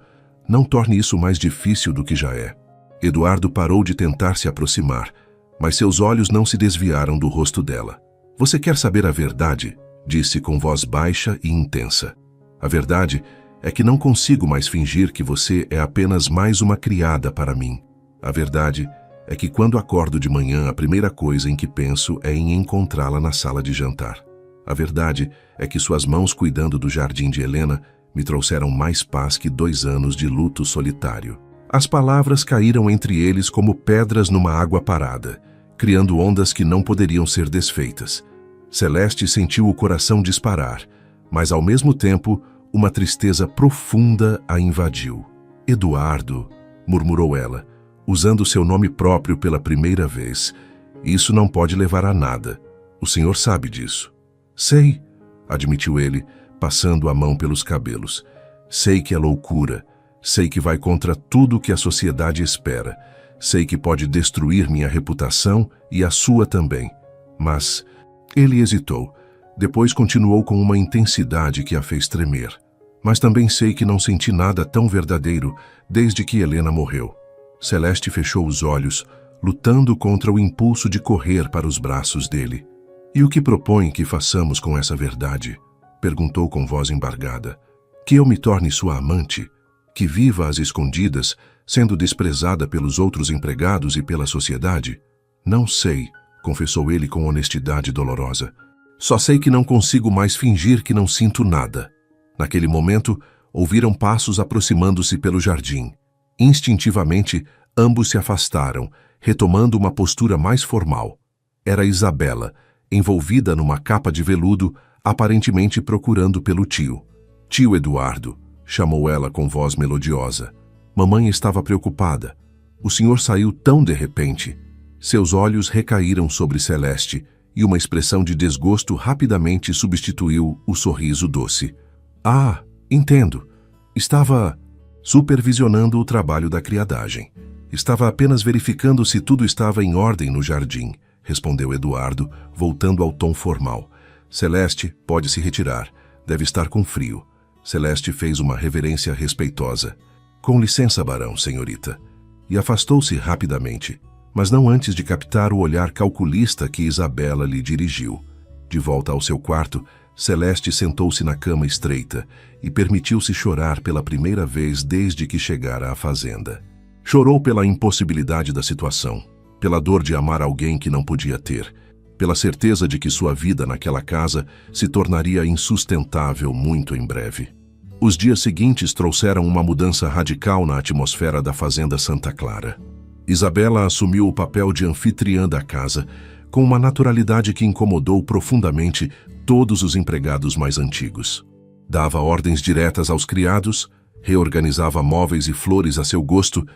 S1: Não torne isso mais difícil do que já é. Eduardo parou de tentar se aproximar, mas seus olhos não se desviaram do rosto dela. Você quer saber a verdade? Disse com voz baixa e intensa. A verdade é que não consigo mais fingir que você é apenas mais uma criada para mim. A verdade é que quando acordo de manhã, a primeira coisa em que penso é em encontrá-la na sala de jantar. A verdade é que suas mãos cuidando do jardim de Helena me trouxeram mais paz que 2 anos de luto solitário. As palavras caíram entre eles como pedras numa água parada, criando ondas que não poderiam ser desfeitas. Celeste sentiu o coração disparar, mas ao mesmo tempo uma tristeza profunda a invadiu. Eduardo, murmurou ela, usando seu nome próprio pela primeira vez. Isso não pode levar a nada. O senhor sabe disso. Sei, admitiu ele, passando a mão pelos cabelos. Sei que é loucura. Sei que vai contra tudo que a sociedade espera. Sei que pode destruir minha reputação e a sua também. Mas ele hesitou. Depois continuou com uma intensidade que a fez tremer. Mas também sei que não senti nada tão verdadeiro desde que Helena morreu. Celeste fechou os olhos, lutando contra o impulso de correr para os braços dele. E o que propõe que façamos com essa verdade? Perguntou com voz embargada. Que eu me torne sua amante? Que viva às escondidas, sendo desprezada pelos outros empregados e pela sociedade? Não sei, confessou ele com honestidade dolorosa. Só sei que não consigo mais fingir que não sinto nada. Naquele momento, ouviram passos aproximando-se pelo jardim. Instintivamente, ambos se afastaram, retomando uma postura mais formal. Era Isabela, envolvida numa capa de veludo, aparentemente procurando pelo tio. Tio Eduardo, chamou ela com voz melodiosa. Mamãe estava preocupada. O senhor saiu tão de repente. Seus olhos recaíram sobre Celeste e uma expressão de desgosto rapidamente substituiu o sorriso doce. Ah, Entendo. Estava supervisionando o trabalho da criadagem. Estava apenas verificando se tudo estava em ordem no jardim, respondeu Eduardo, voltando ao tom formal. Celeste pode se retirar. Deve estar com frio. Celeste fez uma reverência respeitosa. Com licença, barão, senhorita. E afastou-se rapidamente, mas não antes de captar o olhar calculista que Isabela lhe dirigiu. De volta ao seu quarto, Celeste sentou-se na cama estreita e permitiu-se chorar pela primeira vez desde que chegara à fazenda. Chorou pela impossibilidade da situação, pela dor de amar alguém que não podia ter, pela certeza de que sua vida naquela casa se tornaria insustentável muito em breve. Os dias seguintes trouxeram uma mudança radical na atmosfera da fazenda Santa Clara. Isabela assumiu o papel de anfitriã da casa, com uma naturalidade que incomodou profundamente todos os empregados mais antigos. Dava ordens diretas aos criados, reorganizava móveis e flores a seu gosto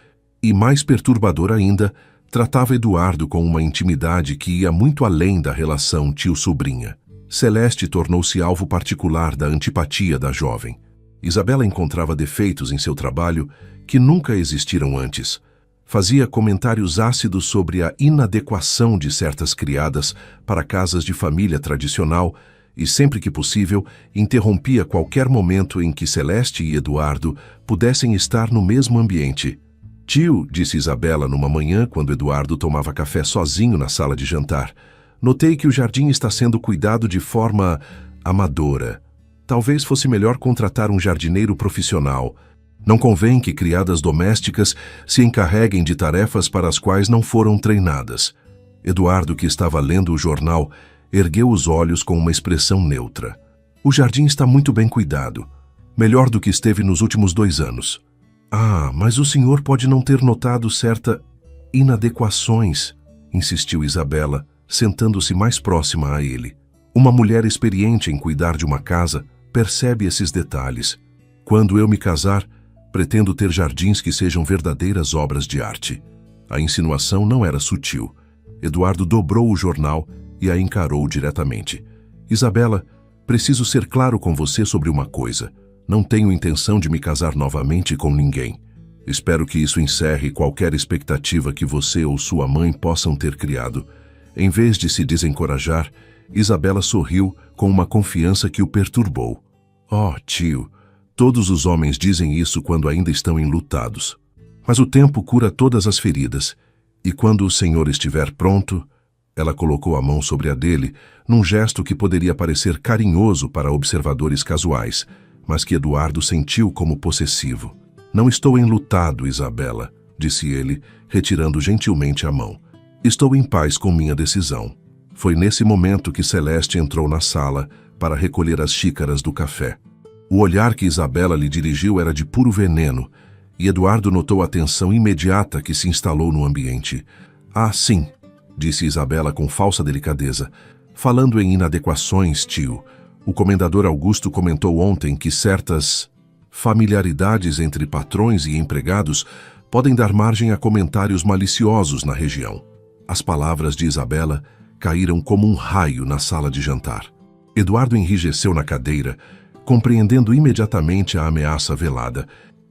S1: e, mais perturbador ainda, tratava Eduardo com uma intimidade que ia muito além da relação tio-sobrinha. Celeste tornou-se alvo particular da antipatia da jovem. Isabela encontrava defeitos em seu trabalho que nunca existiram antes. Fazia comentários ácidos sobre a inadequação de certas criadas para casas de família tradicional e, sempre que possível, interrompia qualquer momento em que Celeste e Eduardo pudessem estar no mesmo ambiente. Tio, disse Isabela numa manhã quando Eduardo tomava café sozinho na sala de jantar, notei que o jardim está sendo cuidado de forma amadora. Talvez fosse melhor contratar um jardineiro profissional. Não convém que criadas domésticas se encarreguem de tarefas para as quais não foram treinadas. Eduardo, que estava lendo o jornal, ergueu os olhos com uma expressão neutra. O jardim está muito bem cuidado, melhor do que esteve nos últimos 2 anos. Ah, mas o senhor pode não ter notado certas inadequações, insistiu Isabela, sentando-se mais próxima a ele. Uma mulher experiente em cuidar de uma casa percebe esses detalhes. Quando eu me casar, pretendo ter jardins que sejam verdadeiras obras de arte. A insinuação não era sutil. Eduardo dobrou o jornal e a encarou diretamente. Isabela, preciso ser claro com você sobre uma coisa. Não tenho intenção de me casar novamente com ninguém. Espero que isso encerre qualquer expectativa que você ou sua mãe possam ter criado. Em vez de se desencorajar, Isabela sorriu com uma confiança que o perturbou. Oh, tio, todos os homens dizem isso quando ainda estão enlutados. Mas o tempo cura todas as feridas, e quando o senhor estiver pronto... Ela colocou a mão sobre a dele, num gesto que poderia parecer carinhoso para observadores casuais, mas que Eduardo sentiu como possessivo. Não estou enlutado, Isabela, disse ele, retirando gentilmente a mão. Estou em paz com minha decisão. Foi nesse momento que Celeste entrou na sala para recolher as xícaras do café. O olhar que Isabela lhe dirigiu era de puro veneno, e Eduardo notou a tensão imediata que se instalou no ambiente. Ah, sim, disse Isabela com falsa delicadeza. Falando em inadequações, tio, o comendador Augusto comentou ontem que certas familiaridades entre patrões e empregados podem dar margem a comentários maliciosos na região. As palavras de Isabela caíram como um raio na sala de jantar. Eduardo enrijeceu na cadeira, compreendendo imediatamente a ameaça velada,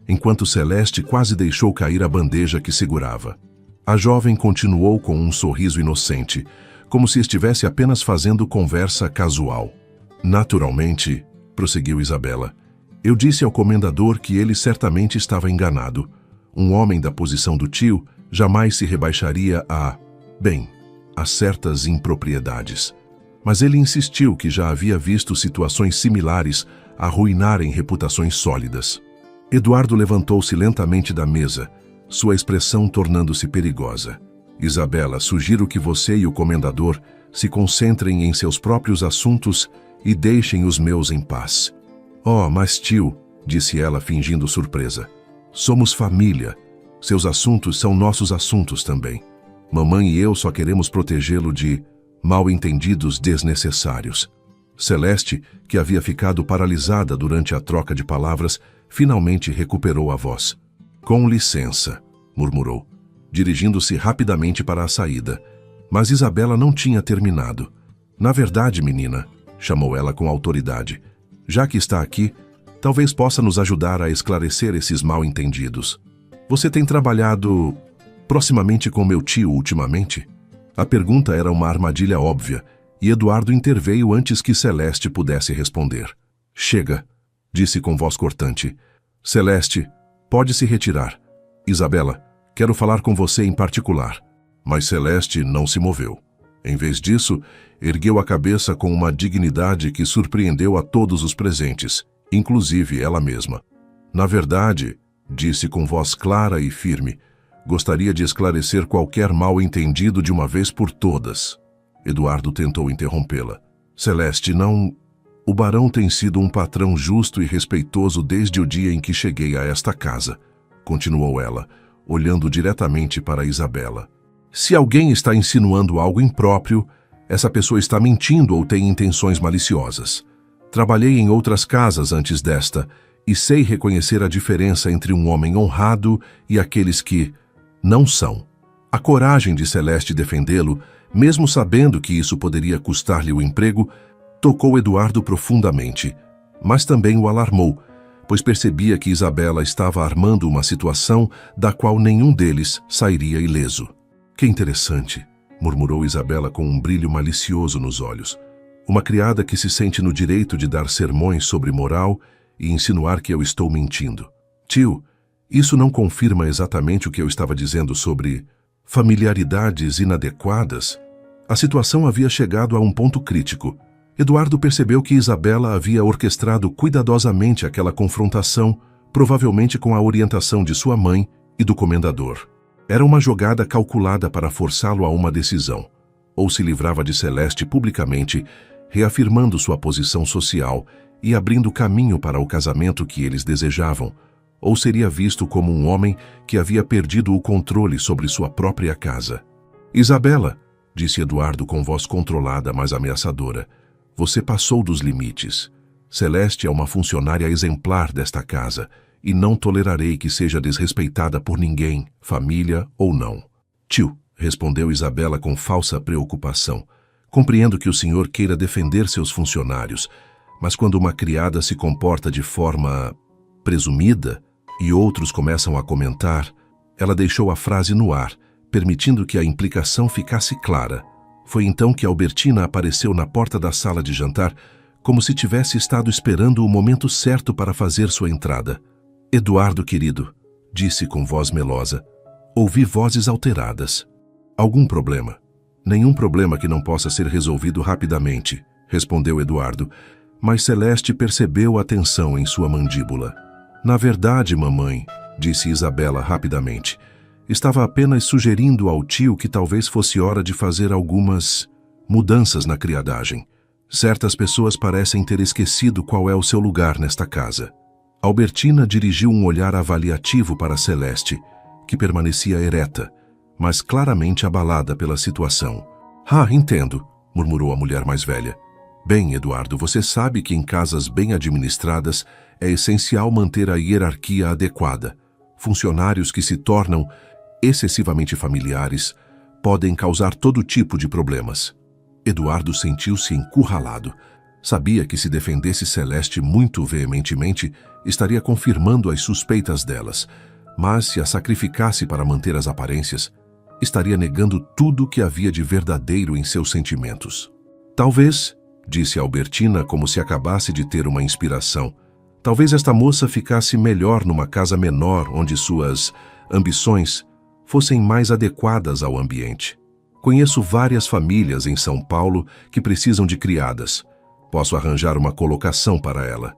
S1: enquanto Celeste quase deixou cair a bandeja que segurava. A jovem continuou com um sorriso inocente, como se estivesse apenas fazendo conversa casual. Naturalmente, prosseguiu Isabela, eu disse ao comendador que ele certamente estava enganado. Um homem da posição do tio jamais se rebaixaria a certas impropriedades. Mas ele insistiu que já havia visto situações similares arruinarem reputações sólidas. Eduardo levantou-se lentamente da mesa, sua expressão tornando-se perigosa. Isabela, sugiro que você e o comendador se concentrem em seus próprios assuntos e deixem os meus em paz. Oh, mas tio, disse ela fingindo surpresa. Somos família. Seus assuntos são nossos assuntos também. Mamãe e eu só queremos protegê-lo de mal-entendidos desnecessários. Celeste, que havia ficado paralisada durante a troca de palavras, finalmente recuperou a voz. Com licença, murmurou, dirigindo-se rapidamente para a saída. Mas Isabela não tinha terminado. Na verdade, menina, chamou ela com autoridade, já que está aqui, Talvez possa nos ajudar a esclarecer esses mal-entendidos. Você tem trabalhado proximamente com meu tio ultimamente? A pergunta era uma armadilha óbvia, e Eduardo interveio antes que Celeste pudesse responder. Chega, disse com voz cortante. Celeste, pode se retirar. Isabela, quero falar com você em particular. Mas Celeste não se moveu. Em vez disso, ergueu a cabeça com uma dignidade que surpreendeu a todos os presentes, inclusive ela mesma. Na verdade, disse com voz clara e firme, gostaria de esclarecer qualquer mal-entendido de uma vez por todas. Eduardo tentou interrompê-la. Celeste, não... O barão tem sido um patrão justo e respeitoso desde o dia em que cheguei a esta casa, continuou ela, olhando diretamente para Isabela. Se alguém está insinuando algo impróprio, essa pessoa está mentindo ou tem intenções maliciosas. Trabalhei em outras casas antes desta e sei reconhecer a diferença entre um homem honrado e aqueles que não são. A coragem de Celeste defendê-lo, mesmo sabendo que isso poderia custar-lhe o emprego, tocou Eduardo profundamente, mas também o alarmou, pois percebia que Isabela estava armando uma situação da qual nenhum deles sairia ileso. Que interessante, murmurou Isabela com um brilho malicioso nos olhos. Uma criada que se sente no direito de dar sermões sobre moral e insinuar que eu estou mentindo. Tio, isso não confirma exatamente o que eu estava dizendo sobre familiaridades inadequadas? A situação havia chegado a um ponto crítico. Eduardo percebeu que Isabela havia orquestrado cuidadosamente aquela confrontação, provavelmente com a orientação de sua mãe e do comendador. Era uma jogada calculada para forçá-lo a uma decisão. Ou se livrava de Celeste publicamente, reafirmando sua posição social e abrindo caminho para o casamento que eles desejavam, ou seria visto como um homem que havia perdido o controle sobre sua própria casa. Isabela, disse Eduardo com voz controlada, mas ameaçadora, você passou dos limites. Celeste é uma funcionária exemplar desta casa e não tolerarei que seja desrespeitada por ninguém, família ou não. Tio, respondeu Isabela com falsa preocupação, compreendo que o senhor queira defender seus funcionários, mas quando uma criada se comporta de forma presumida e outros começam a comentar, ela deixou a frase no ar, permitindo que a implicação ficasse clara. Foi então que Albertina apareceu na porta da sala de jantar, como se tivesse estado esperando o momento certo para fazer sua entrada. Eduardo, querido, disse com voz melosa, ouvi vozes alteradas. Algum problema? Nenhum problema que não possa ser resolvido rapidamente, respondeu Eduardo, mas Celeste percebeu a tensão em sua mandíbula. Na verdade, mamãe, disse Isabela rapidamente, estava apenas sugerindo ao tio que talvez fosse hora de fazer algumas mudanças na criadagem. Certas pessoas parecem ter esquecido qual é o seu lugar nesta casa. Albertina dirigiu um olhar avaliativo para Celeste, que permanecia ereta, mas claramente abalada pela situação. Ah, entendo, murmurou a mulher mais velha. Bem, Eduardo, você sabe que em casas bem administradas é essencial manter a hierarquia adequada. Funcionários que se tornam excessivamente familiares podem causar todo tipo de problemas. Eduardo sentiu-se encurralado. Sabia que se defendesse Celeste muito veementemente, estaria confirmando as suspeitas delas, mas se a sacrificasse para manter as aparências, estaria negando tudo que havia de verdadeiro em seus sentimentos. Talvez, disse Albertina como se acabasse de ter uma inspiração, talvez esta moça ficasse melhor numa casa menor onde suas ambições fossem mais adequadas ao ambiente. Conheço várias famílias em São Paulo que precisam de criadas. Posso arranjar uma colocação para ela.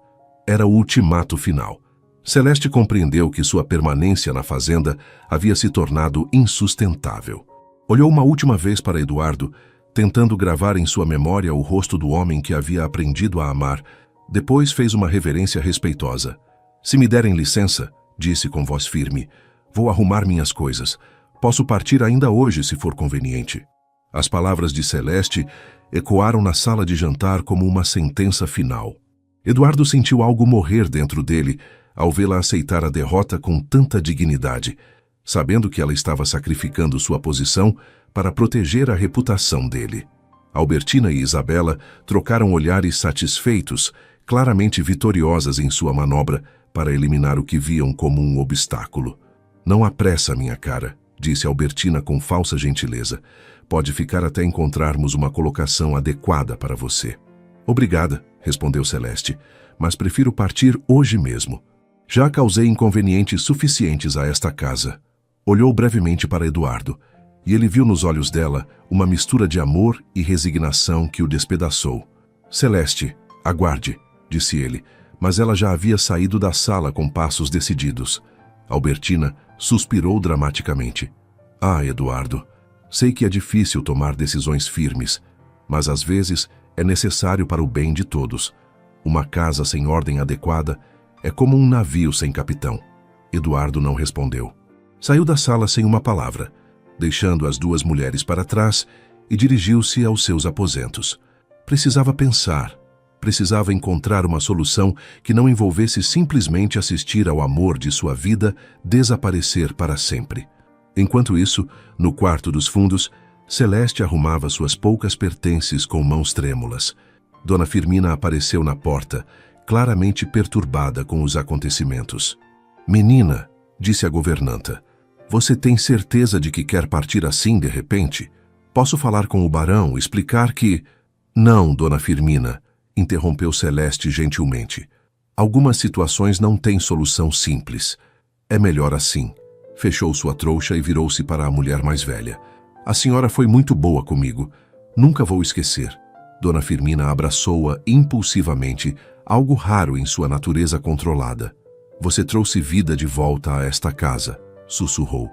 S1: Era o ultimato final. Celeste compreendeu que sua permanência na fazenda havia se tornado insustentável. Olhou uma última vez para Eduardo, tentando gravar em sua memória o rosto do homem que havia aprendido a amar. Depois fez uma reverência respeitosa. Se me derem licença, disse com voz firme, vou arrumar minhas coisas. Posso partir ainda hoje, se for conveniente. As palavras de Celeste ecoaram na sala de jantar como uma sentença final. Eduardo sentiu algo morrer dentro dele ao vê-la aceitar a derrota com tanta dignidade, sabendo que ela estava sacrificando sua posição para proteger a reputação dele. Albertina e Isabela trocaram olhares satisfeitos, claramente vitoriosas em sua manobra para eliminar o que viam como um obstáculo. Não há pressa, minha cara, disse Albertina com falsa gentileza. Pode ficar até encontrarmos uma colocação adequada para você. Obrigada, respondeu Celeste, mas prefiro partir hoje mesmo. Já causei inconvenientes suficientes a esta casa. Olhou brevemente para Eduardo, e ele viu nos olhos dela uma mistura de amor e resignação que o despedaçou. Celeste, aguarde, disse ele, mas ela já havia saído da sala com passos decididos. Albertina suspirou dramaticamente. Ah, Eduardo, sei que é difícil tomar decisões firmes, mas às vezes é necessário para o bem de todos. Uma casa sem ordem adequada é como um navio sem capitão. Eduardo não respondeu. Saiu da sala sem uma palavra, deixando as duas mulheres para trás, e dirigiu-se aos seus aposentos. Precisava pensar, precisava encontrar uma solução que não envolvesse simplesmente assistir ao amor de sua vida desaparecer para sempre. Enquanto isso, no quarto dos fundos, Celeste arrumava suas poucas pertences com mãos trêmulas. Dona Firmina apareceu na porta, claramente perturbada com os acontecimentos. Menina, disse a governanta, você tem certeza de que quer partir assim de repente? Posso falar com o barão, explicar que... Não, Dona Firmina, interrompeu Celeste gentilmente. Algumas situações não têm solução simples. É melhor assim. Fechou sua trouxa e virou-se para a mulher mais velha. A senhora foi muito boa comigo. Nunca vou esquecer. Dona Firmina abraçou-a impulsivamente, algo raro em sua natureza controlada. Você trouxe vida de volta a esta casa, sussurrou.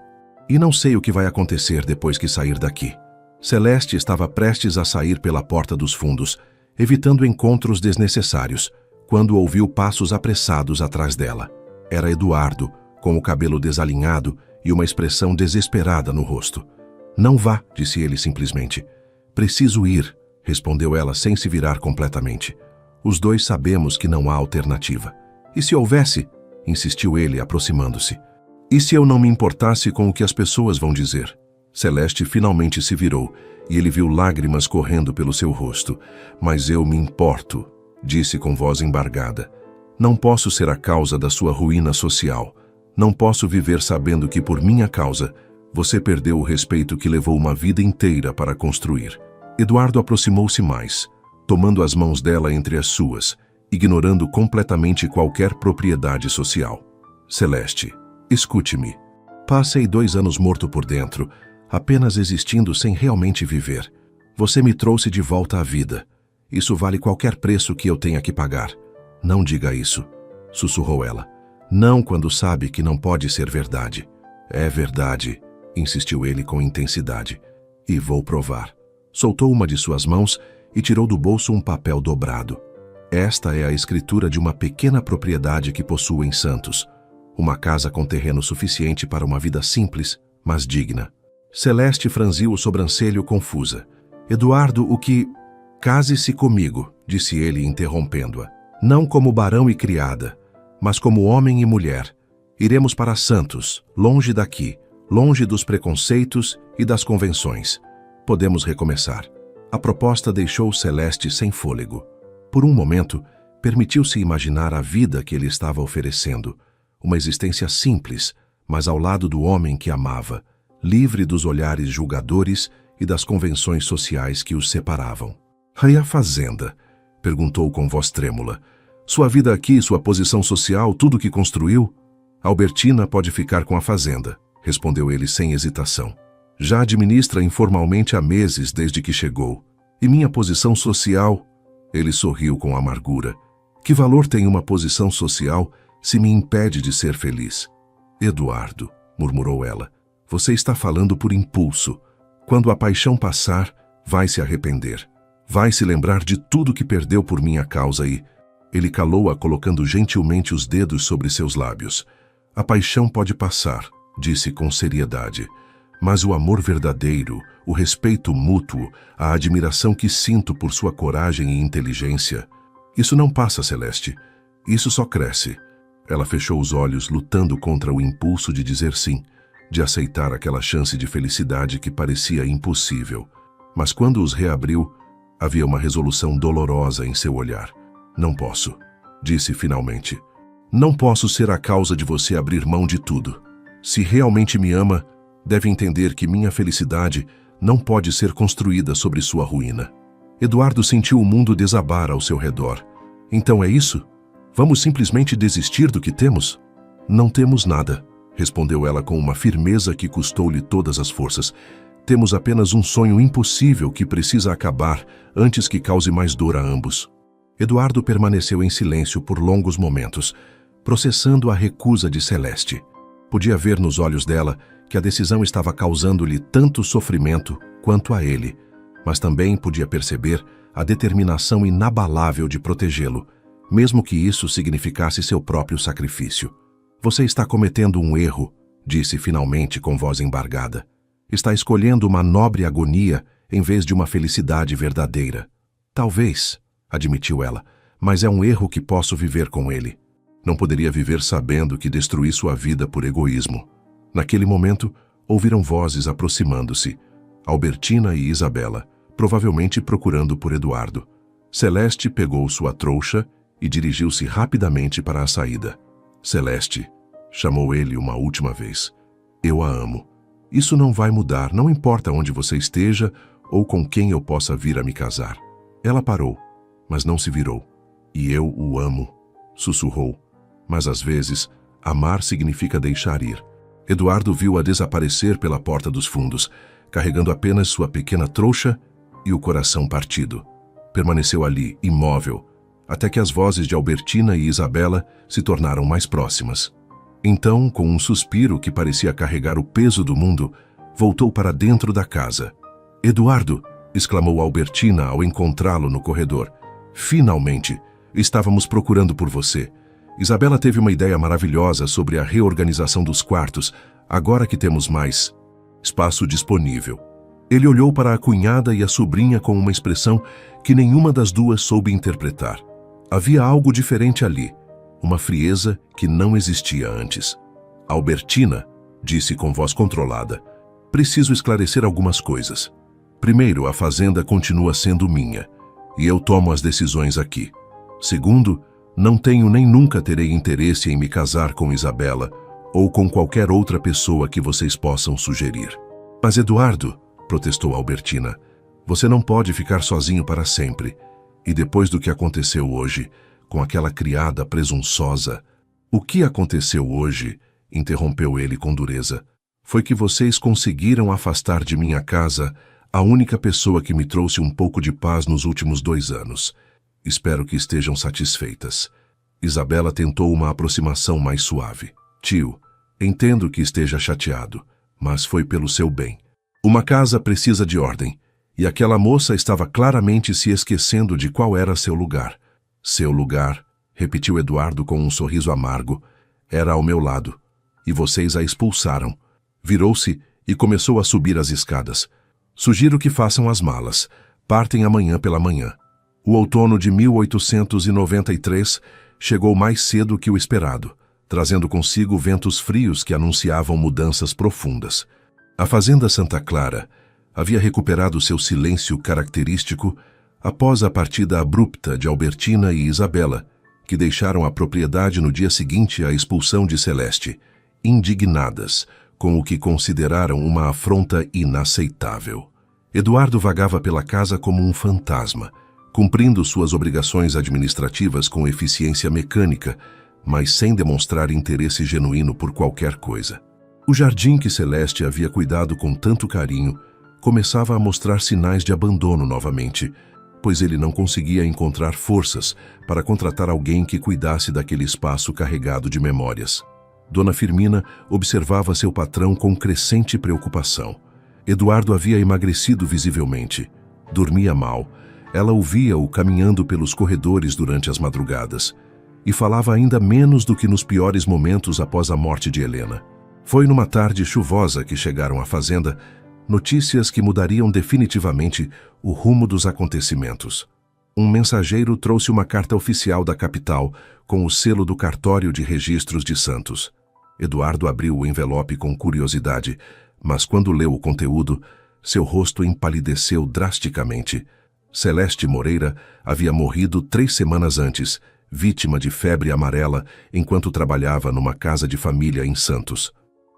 S1: E não sei o que vai acontecer depois que sair daqui. Celeste estava prestes a sair pela porta dos fundos, evitando encontros desnecessários, quando ouviu passos apressados atrás dela. Era Eduardo, com o cabelo desalinhado e uma expressão desesperada no rosto. Não vá, disse ele simplesmente. Preciso ir, respondeu ela sem se virar completamente. Os dois sabemos que não há alternativa. E se houvesse? Insistiu ele, aproximando-se. E se eu não me importasse com o que as pessoas vão dizer? Celeste finalmente se virou, e ele viu lágrimas correndo pelo seu rosto. Mas eu me importo, disse com voz embargada. Não posso ser a causa da sua ruína social. Não posso viver sabendo que, por minha causa, você perdeu o respeito que levou uma vida inteira para construir. Eduardo aproximou-se mais, tomando as mãos dela entre as suas, ignorando completamente qualquer propriedade social. Celeste, escute-me. Passei 2 anos morto por dentro, apenas existindo sem realmente viver. Você me trouxe de volta à vida. Isso vale qualquer preço que eu tenha que pagar. Não diga isso, sussurrou ela. Não quando sabe que não pode ser verdade. É verdade, insistiu ele com intensidade. E vou provar. Soltou uma de suas mãos e tirou do bolso um papel dobrado. Esta é a escritura de uma pequena propriedade que possuo em Santos. Uma casa com terreno suficiente para uma vida simples, mas digna. Celeste franziu o sobrancelho confusa. Eduardo, o que... Case-se comigo, disse ele interrompendo-a. Não como barão e criada, mas como homem e mulher. Iremos para Santos, longe daqui, longe dos preconceitos e das convenções. Podemos recomeçar. A proposta deixou Celeste sem fôlego. Por um momento, permitiu-se imaginar a vida que ele estava oferecendo. Uma existência simples, mas ao lado do homem que amava, livre dos olhares julgadores e das convenções sociais que os separavam. E a fazenda? Perguntou com voz trêmula. Sua vida aqui, sua posição social, tudo o que construiu? Albertina pode ficar com a fazenda, respondeu ele sem hesitação. Já administra informalmente há meses desde que chegou. E minha posição social? Ele sorriu com amargura. Que valor tem uma posição social se me impede de ser feliz? Eduardo, murmurou ela, você está falando por impulso. Quando a paixão passar, vai se arrepender. Vai se lembrar de tudo que perdeu por minha causa e... Ele calou-a colocando gentilmente os dedos sobre seus lábios. A paixão pode passar, disse com seriedade. Mas o amor verdadeiro, o respeito mútuo, a admiração que sinto por sua coragem e inteligência, isso não passa, Celeste. Isso só cresce. Ela fechou os olhos, lutando contra o impulso de dizer sim, de aceitar aquela chance de felicidade que parecia impossível. Mas quando os reabriu, havia uma resolução dolorosa em seu olhar. Não posso. disse finalmente. Não posso ser a causa de você abrir mão de tudo. Se realmente me ama, deve entender que minha felicidade não pode ser construída sobre sua ruína. Eduardo sentiu o mundo desabar ao seu redor. Então é isso? Vamos simplesmente desistir do que temos? Não temos nada, respondeu ela com uma firmeza que custou-lhe todas as forças. Temos apenas um sonho impossível que precisa acabar antes que cause mais dor a ambos. Eduardo permaneceu em silêncio por longos momentos, processando a recusa de Celeste. Podia ver nos olhos dela que a decisão estava causando-lhe tanto sofrimento quanto a ele, mas também podia perceber a determinação inabalável de protegê-lo, mesmo que isso significasse seu próprio sacrifício. Você está cometendo um erro, disse finalmente com voz embargada. Está escolhendo uma nobre agonia em vez de uma felicidade verdadeira. Talvez, admitiu ela, mas é um erro que posso viver com ele. Não poderia viver sabendo que destruí sua vida por egoísmo. Naquele momento, ouviram vozes aproximando-se. Albertina e Isabela, provavelmente procurando por Eduardo. Celeste pegou sua trouxa e dirigiu-se rapidamente para a saída. Celeste, chamou ele uma última vez. Eu a amo. Isso não vai mudar, não importa onde você esteja ou com quem eu possa vir a me casar. Ela parou, mas não se virou. E eu o amo, sussurrou. Mas às vezes, amar significa deixar ir. Eduardo viu-a desaparecer pela porta dos fundos, carregando apenas sua pequena trouxa e o coração partido. Permaneceu ali, imóvel, até que as vozes de Albertina e Isabela se tornaram mais próximas. Então, com um suspiro que parecia carregar o peso do mundo, voltou para dentro da casa. Eduardo, exclamou Albertina ao encontrá-lo no corredor. Finalmente, estávamos procurando por você. Isabela teve uma ideia maravilhosa sobre a reorganização dos quartos, agora que temos mais espaço disponível. Ele olhou para a cunhada e a sobrinha com uma expressão que nenhuma das duas soube interpretar. Havia algo diferente ali, uma frieza que não existia antes. Albertina, disse com voz controlada, preciso esclarecer algumas coisas. Primeiro, a fazenda continua sendo minha, e eu tomo as decisões aqui. Segundo, não tenho nem nunca terei interesse em me casar com Isabela ou com qualquer outra pessoa que vocês possam sugerir. Mas Eduardo, protestou Albertina, você não pode ficar sozinho para sempre. E depois do que aconteceu hoje, com aquela criada presunçosa... O que aconteceu hoje, interrompeu ele com dureza, foi que vocês conseguiram afastar de minha casa a única pessoa que me trouxe um pouco de paz nos últimos 2 anos. Espero que estejam satisfeitas. Isabela tentou uma aproximação mais suave. Tio, entendo que esteja chateado, mas foi pelo seu bem. Uma casa precisa de ordem, e aquela moça estava claramente se esquecendo de qual era seu lugar. Seu lugar, repetiu Eduardo com um sorriso amargo, era ao meu lado, e vocês a expulsaram. Virou-se e começou a subir as escadas. Sugiro que façam as malas. Partem amanhã pela manhã. O outono de 1893 chegou mais cedo que o esperado, trazendo consigo ventos frios que anunciavam mudanças profundas. A fazenda Santa Clara havia recuperado seu silêncio característico após a partida abrupta de Albertina e Isabela, que deixaram a propriedade no dia seguinte à expulsão de Celeste, indignadas com o que consideraram uma afronta inaceitável. Eduardo vagava pela casa como um fantasma, cumprindo suas obrigações administrativas com eficiência mecânica, mas sem demonstrar interesse genuíno por qualquer coisa. O jardim que Celeste havia cuidado com tanto carinho começava a mostrar sinais de abandono novamente, pois ele não conseguia encontrar forças para contratar alguém que cuidasse daquele espaço carregado de memórias. Dona Firmina observava seu patrão com crescente preocupação. Eduardo havia emagrecido visivelmente. Dormia mal. Ela o via-o caminhando pelos corredores durante as madrugadas. E falava ainda menos do que nos piores momentos após a morte de Helena. Foi numa tarde chuvosa que chegaram à fazenda notícias que mudariam definitivamente o rumo dos acontecimentos. Um mensageiro trouxe uma carta oficial da capital com o selo do cartório de registros de Santos. Eduardo abriu o envelope com curiosidade, mas quando leu o conteúdo, seu rosto empalideceu drasticamente. Celeste Moreira havia morrido 3 semanas antes, vítima de febre amarela enquanto trabalhava numa casa de família em Santos.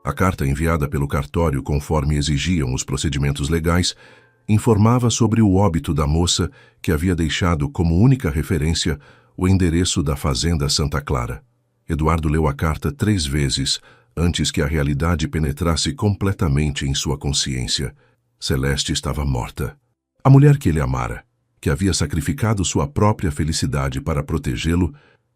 S1: A carta enviada pelo cartório conforme exigiam os procedimentos legais informava sobre o óbito da moça que havia deixado como única referência o endereço da fazenda Santa Clara. Eduardo leu a carta 3 vezes antes que a realidade penetrasse completamente em sua consciência. Celeste estava morta. A mulher que ele amara, que havia sacrificado sua própria felicidade para protegê-lo,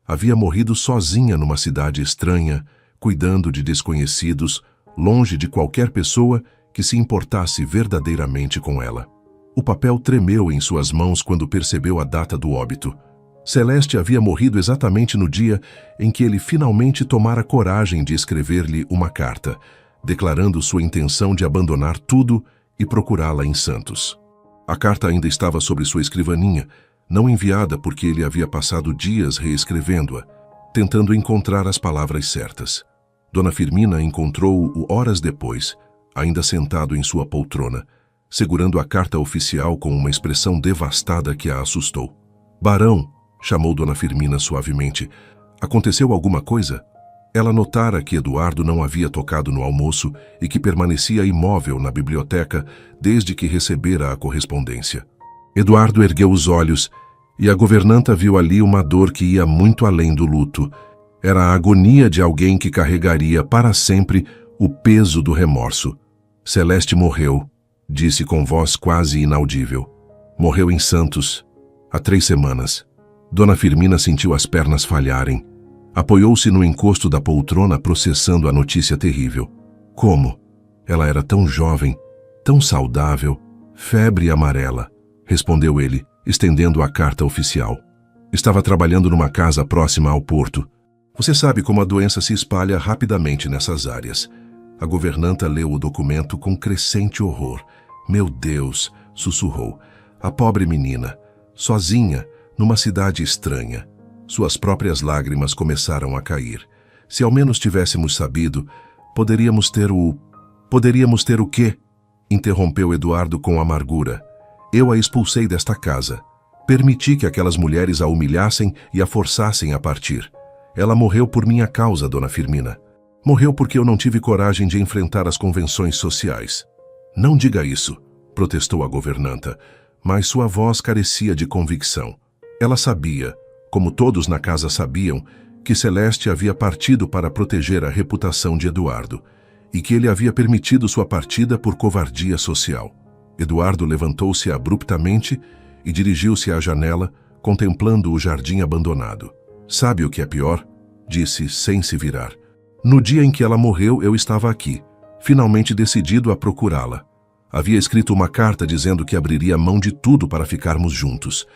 S1: havia morrido sozinha numa cidade estranha, cuidando de desconhecidos, longe de qualquer pessoa que se importasse verdadeiramente com ela. O papel tremeu em suas mãos quando percebeu a data do óbito. Celeste havia morrido exatamente no dia em que ele finalmente tomara coragem de escrever-lhe uma carta, declarando sua intenção de abandonar tudo e procurá-la em Santos. A carta ainda estava sobre sua escrivaninha, não enviada porque ele havia passado dias reescrevendo-a, tentando encontrar as palavras certas. Dona Firmina encontrou-o horas depois, ainda sentado em sua poltrona, segurando a carta oficial com uma expressão devastada que a assustou. "Barão", chamou Dona Firmina suavemente, "aconteceu alguma coisa?" Ela notara que Eduardo não havia tocado no almoço e que permanecia imóvel na biblioteca desde que recebera a correspondência. Eduardo ergueu os olhos e a governanta viu ali uma dor que ia muito além do luto. Era a agonia de alguém que carregaria para sempre o peso do remorso. "Celeste morreu", disse com voz quase inaudível. "Morreu em Santos, há 3 semanas. Dona Firmina sentiu as pernas falharem. Apoiou-se no encosto da poltrona processando a notícia terrível. Como? Ela era tão jovem, tão saudável. "Febre amarela", respondeu ele, estendendo a carta oficial. "Estava trabalhando numa casa próxima ao porto. Você sabe como a doença se espalha rapidamente nessas áreas." A governanta leu o documento com crescente horror. "Meu Deus", sussurrou. "A pobre menina, sozinha, numa cidade estranha." Suas próprias lágrimas começaram a cair. "Se ao menos tivéssemos sabido, poderíamos ter o quê?" interrompeu Eduardo com amargura. "Eu a expulsei desta casa. Permiti que aquelas mulheres a humilhassem e a forçassem a partir. Ela morreu por minha causa, Dona Firmina. Morreu porque eu não tive coragem de enfrentar as convenções sociais." "Não diga isso", protestou a governanta, mas sua voz carecia de convicção. Ela sabia, como todos na casa sabiam, que Celeste havia partido para proteger a reputação de Eduardo, e que ele havia permitido sua partida por covardia social. Eduardo levantou-se abruptamente e dirigiu-se à janela, contemplando o jardim abandonado. "Sabe o que é pior?", disse sem se virar. "No dia em que ela morreu, eu estava aqui, finalmente decidido a procurá-la. Havia escrito uma carta dizendo que abriria mão de tudo para ficarmos juntos,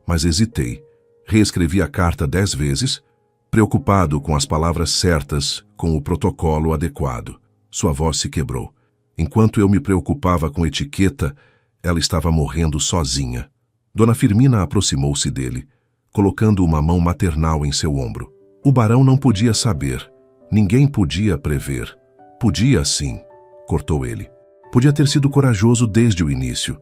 S1: mas hesitei. Reescrevi a carta 10 vezes, preocupado com as palavras certas, com o protocolo adequado." Sua voz se quebrou. Enquanto eu me preocupava com etiqueta, ela estava morrendo sozinha. Dona Firmina aproximou-se dele, colocando uma mão maternal em seu ombro. "O barão não podia saber. Ninguém podia prever." "Podia sim", cortou ele. "Podia ter sido corajoso desde o início.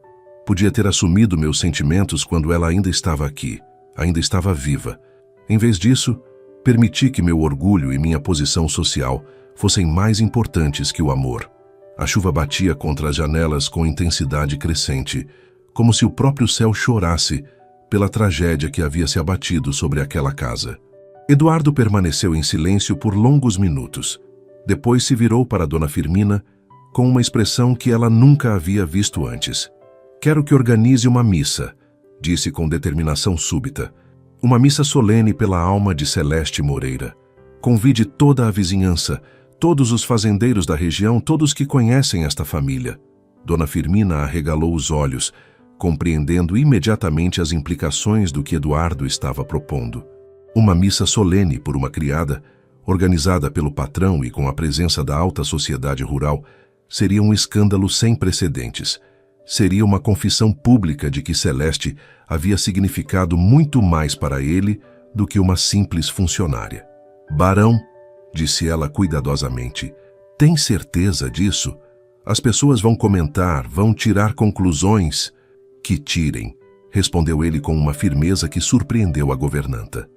S1: Podia ter assumido meus sentimentos quando ela ainda estava aqui, ainda estava viva. Em vez disso, permiti que meu orgulho e minha posição social fossem mais importantes que o amor." A chuva batia contra as janelas com intensidade crescente, como se o próprio céu chorasse pela tragédia que havia se abatido sobre aquela casa. Eduardo permaneceu em silêncio por longos minutos. Depois se virou para Dona Firmina com uma expressão que ela nunca havia visto antes. "Quero que organize uma missa", disse com determinação súbita. "Uma missa solene pela alma de Celeste Moreira. Convide toda a vizinhança, todos os fazendeiros da região, todos que conhecem esta família." Dona Firmina arregalou os olhos, compreendendo imediatamente as implicações do que Eduardo estava propondo. Uma missa solene por uma criada, organizada pelo patrão e com a presença da alta sociedade rural, seria um escândalo sem precedentes. Seria uma confissão pública de que Celeste havia significado muito mais para ele do que uma simples funcionária. "Barão", disse ela cuidadosamente, "tem certeza disso? As pessoas vão comentar, vão tirar conclusões." "Que tirem", respondeu ele com uma firmeza que surpreendeu a governanta.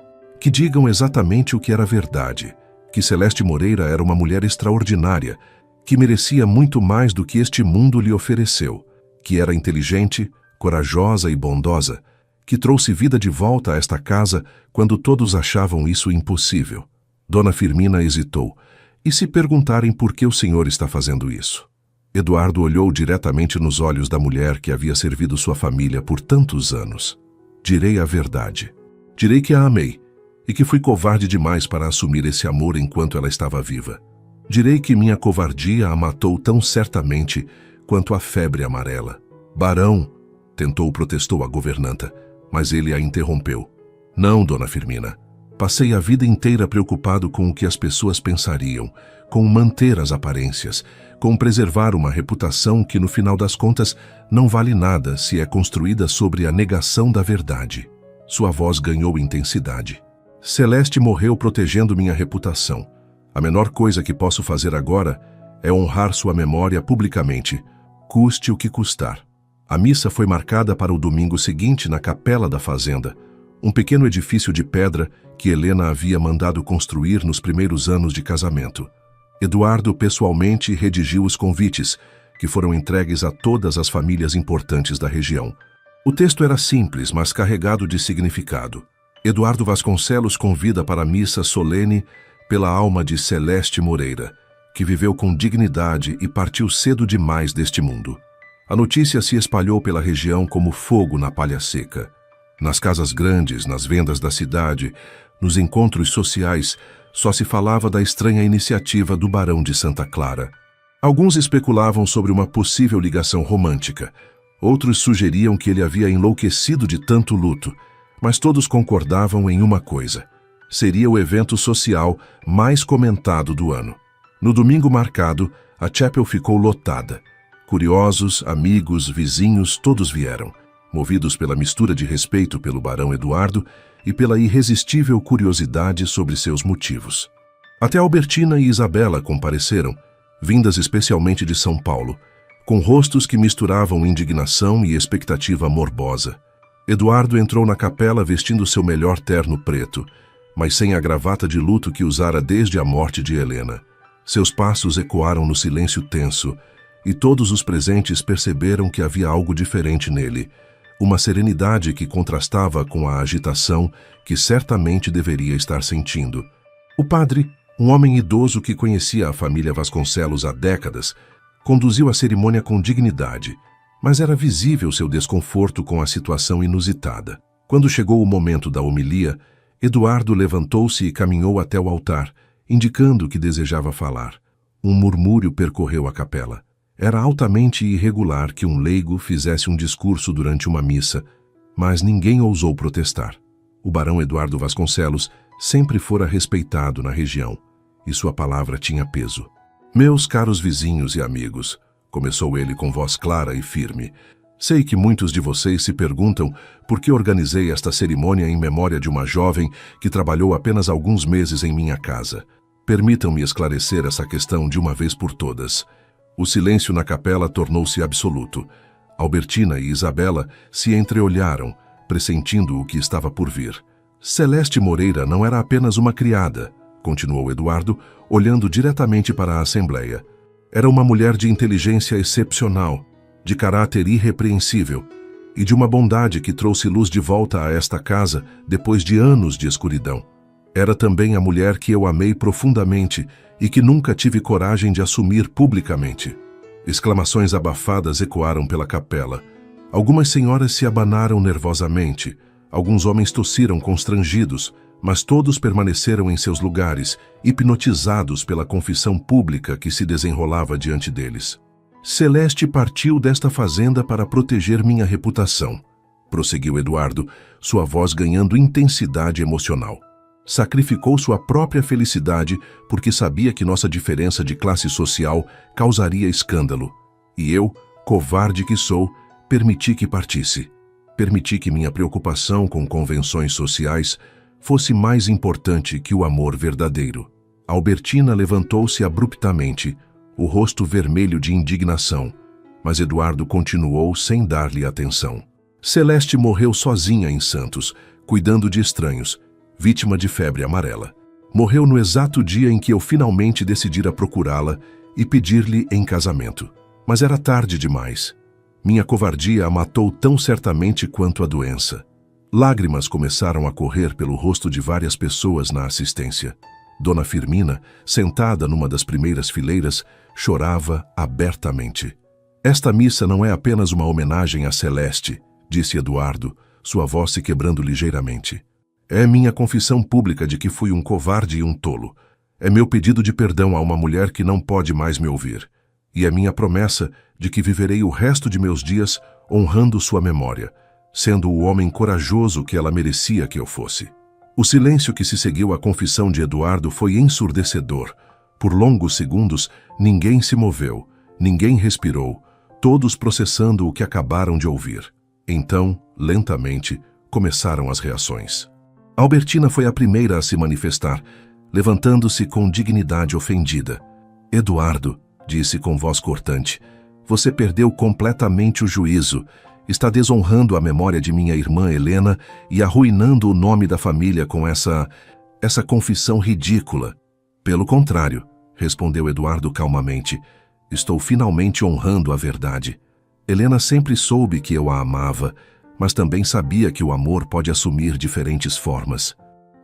S1: que digam exatamente o que era verdade, que Celeste Moreira era uma mulher extraordinária, que merecia muito mais do que este mundo lhe ofereceu, que era inteligente, corajosa e bondosa, que trouxe vida de volta a esta casa quando todos achavam isso impossível. Dona Firmina hesitou. E se perguntarem por que o senhor está fazendo isso? Eduardo olhou diretamente nos olhos da mulher que havia servido sua família por tantos anos. Direi a verdade. Direi que a amei e que fui covarde demais para assumir esse amor enquanto ela estava viva. Direi que minha covardia a matou tão certamente quanto a febre amarela. Barão, protestou a governanta, mas ele a interrompeu. Não, dona Firmina. Passei a vida inteira preocupado com o que as pessoas pensariam, com manter as aparências, com preservar uma reputação que, no final das contas, não vale nada se é construída sobre a negação da verdade. Sua voz ganhou intensidade. Celeste morreu protegendo minha reputação. A menor coisa que posso fazer agora é honrar sua memória publicamente, custe o que custar. A missa foi marcada para o domingo seguinte na capela da fazenda, um pequeno edifício de pedra que Helena havia mandado construir nos primeiros anos de casamento. Eduardo pessoalmente redigiu os convites, que foram entregues a todas as famílias importantes da região. O texto era simples, mas carregado de significado. Eduardo Vasconcelos convida para a missa solene pela alma de Celeste Moreira, que viveu com dignidade e partiu cedo demais deste mundo. A notícia se espalhou pela região como fogo na palha seca. Nas casas grandes, nas vendas da cidade, nos encontros sociais, só se falava da estranha iniciativa do Barão de Santa Clara. Alguns especulavam sobre uma possível ligação romântica. Outros sugeriam que ele havia enlouquecido de tanto luto, mas todos concordavam em uma coisa. Seria o evento social mais comentado do ano. No domingo marcado, a chapel ficou lotada. Curiosos, amigos, vizinhos, todos vieram, movidos pela mistura de respeito pelo Barão Eduardo e pela irresistível curiosidade sobre seus motivos. Até Albertina e Isabela compareceram, vindas especialmente de São Paulo, com rostos que misturavam indignação e expectativa morbosa. Eduardo entrou na capela vestindo seu melhor terno preto, mas sem a gravata de luto que usara desde a morte de Helena. Seus passos ecoaram no silêncio tenso, e todos os presentes perceberam que havia algo diferente nele, uma serenidade que contrastava com a agitação que certamente deveria estar sentindo. O padre, um homem idoso que conhecia a família Vasconcelos há décadas, conduziu a cerimônia com dignidade, mas era visível seu desconforto com a situação inusitada. Quando chegou o momento da homilia, Eduardo levantou-se e caminhou até o altar, indicando que desejava falar. Um murmúrio percorreu a capela. Era altamente irregular que um leigo fizesse um discurso durante uma missa, mas ninguém ousou protestar. O barão Eduardo Vasconcelos sempre fora respeitado na região, e sua palavra tinha peso. Meus caros vizinhos e amigos, começou ele com voz clara e firme, sei que muitos de vocês se perguntam por que organizei esta cerimônia em memória de uma jovem que trabalhou apenas alguns meses em minha casa. Permitam-me esclarecer essa questão de uma vez por todas. O silêncio na capela tornou-se absoluto. Albertina e Isabela se entreolharam, pressentindo o que estava por vir. Celeste Moreira não era apenas uma criada, continuou Eduardo, olhando diretamente para a Assembleia. Era uma mulher de inteligência excepcional, de caráter irrepreensível e de uma bondade que trouxe luz de volta a esta casa depois de anos de escuridão. Era também a mulher que eu amei profundamente e que nunca tive coragem de assumir publicamente. Exclamações abafadas ecoaram pela capela. Algumas senhoras se abanaram nervosamente, alguns homens tossiram constrangidos, mas todos permaneceram em seus lugares, hipnotizados pela confissão pública que se desenrolava diante deles. Celeste partiu desta fazenda para proteger minha reputação, prosseguiu Eduardo, sua voz ganhando intensidade emocional. Sacrificou sua própria felicidade porque sabia que nossa diferença de classe social causaria escândalo. E eu, covarde que sou, permiti que partisse. Permiti que minha preocupação com convenções sociais fosse mais importante que o amor verdadeiro. Albertina levantou-se abruptamente, o rosto vermelho de indignação, mas Eduardo continuou sem dar-lhe atenção. Celeste morreu sozinha em Santos, cuidando de estranhos, vítima de febre amarela. Morreu no exato dia em que eu finalmente decidira procurá-la e pedir-lhe em casamento. Mas era tarde demais. Minha covardia a matou tão certamente quanto a doença. Lágrimas começaram a correr pelo rosto de várias pessoas na assistência. Dona Firmina, sentada numa das primeiras fileiras, chorava abertamente. Esta missa não é apenas uma homenagem a Celeste, disse Eduardo, sua voz se quebrando ligeiramente. É minha confissão pública de que fui um covarde e um tolo. É meu pedido de perdão a uma mulher que não pode mais me ouvir. E é minha promessa de que viverei o resto de meus dias honrando sua memória, sendo o homem corajoso que ela merecia que eu fosse. O silêncio que se seguiu à confissão de Eduardo foi ensurdecedor. Por longos segundos, ninguém se moveu, ninguém respirou, todos processando o que acabaram de ouvir. Então, lentamente, começaram as reações. Albertina foi a primeira a se manifestar, levantando-se com dignidade ofendida. Eduardo, disse com voz cortante, você perdeu completamente o juízo. Está desonrando a memória de minha irmã Helena e arruinando o nome da família com essa confissão ridícula. Pelo contrário, respondeu Eduardo calmamente, estou finalmente honrando a verdade. Helena sempre soube que eu a amava, mas também sabia que o amor pode assumir diferentes formas.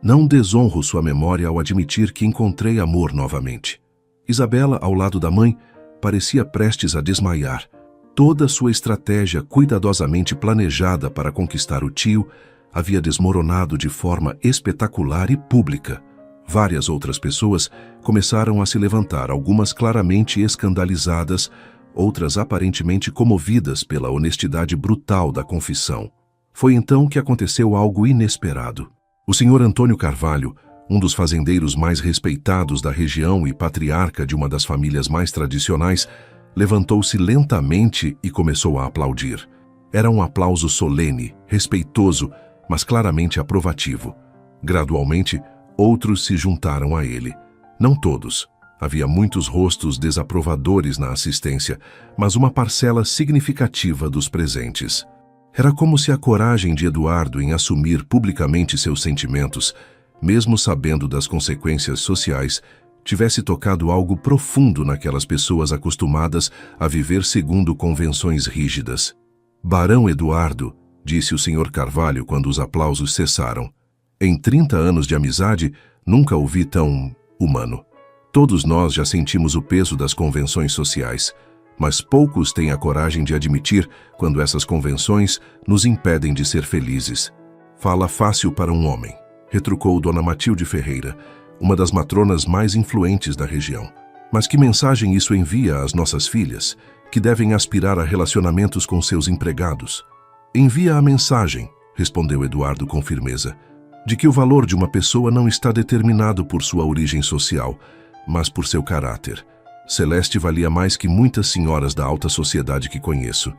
S1: Não desonro sua memória ao admitir que encontrei amor novamente. Isabela, ao lado da mãe, parecia prestes a desmaiar. Toda sua estratégia cuidadosamente planejada para conquistar o tio havia desmoronado de forma espetacular e pública. Várias outras pessoas começaram a se levantar, algumas claramente escandalizadas, outras aparentemente comovidas pela honestidade brutal da confissão. Foi então que aconteceu algo inesperado. O senhor Antônio Carvalho, um dos fazendeiros mais respeitados da região e patriarca de uma das famílias mais tradicionais, levantou-se lentamente e começou a aplaudir. Era um aplauso solene, respeitoso, mas claramente aprovativo. Gradualmente, outros se juntaram a ele. Não todos. Havia muitos rostos desaprovadores na assistência, mas uma parcela significativa dos presentes. Era como se a coragem de Eduardo em assumir publicamente seus sentimentos, mesmo sabendo das consequências sociais, tivesse tocado algo profundo naquelas pessoas acostumadas a viver segundo convenções rígidas. Barão Eduardo, disse o Sr. Carvalho quando os aplausos cessaram. Em 30 anos de amizade, nunca o vi tão humano. Todos nós já sentimos o peso das convenções sociais, mas poucos têm a coragem de admitir quando essas convenções nos impedem de ser felizes. Fala fácil para um homem, retrucou Dona Matilde Ferreira, uma das matronas mais influentes da região. Mas que mensagem isso envia às nossas filhas, que devem aspirar a relacionamentos com seus empregados? Envia a mensagem, respondeu Eduardo com firmeza, de que o valor de uma pessoa não está determinado por sua origem social, mas por seu caráter. Celeste valia mais que muitas senhoras da alta sociedade que conheço.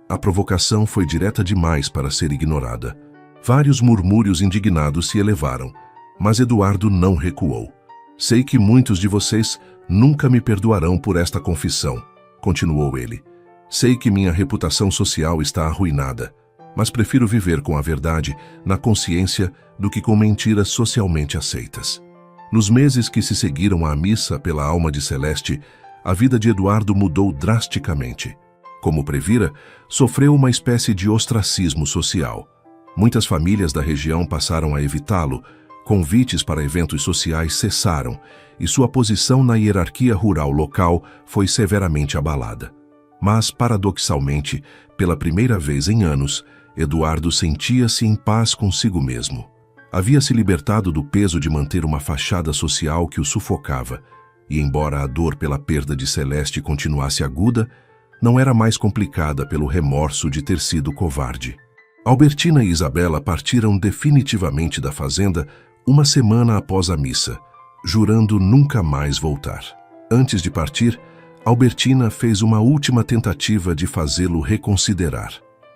S1: A provocação foi direta demais para ser ignorada. Vários murmúrios indignados se elevaram, mas Eduardo não recuou. Sei que muitos de vocês nunca me perdoarão por esta confissão, continuou ele. Sei que minha reputação social está arruinada, mas prefiro viver com a verdade na consciência do que com mentiras socialmente aceitas. Nos meses que se seguiram à missa pela alma de Celeste, a vida de Eduardo mudou drasticamente. Como previra, sofreu uma espécie de ostracismo social. Muitas famílias da região passaram a evitá-lo, convites para eventos sociais cessaram e sua posição na hierarquia rural local foi severamente abalada. Mas, paradoxalmente, pela primeira vez em anos, Eduardo sentia-se em paz consigo mesmo. Havia se libertado do peso de manter uma fachada social que o sufocava, e embora a dor pela perda de Celeste continuasse aguda, não era mais complicada pelo remorso de ter sido covarde. Albertina e Isabela partiram definitivamente da fazenda uma semana após a missa, jurando nunca mais voltar. Antes de partir, Albertina fez uma última tentativa de fazê-lo reconsiderar.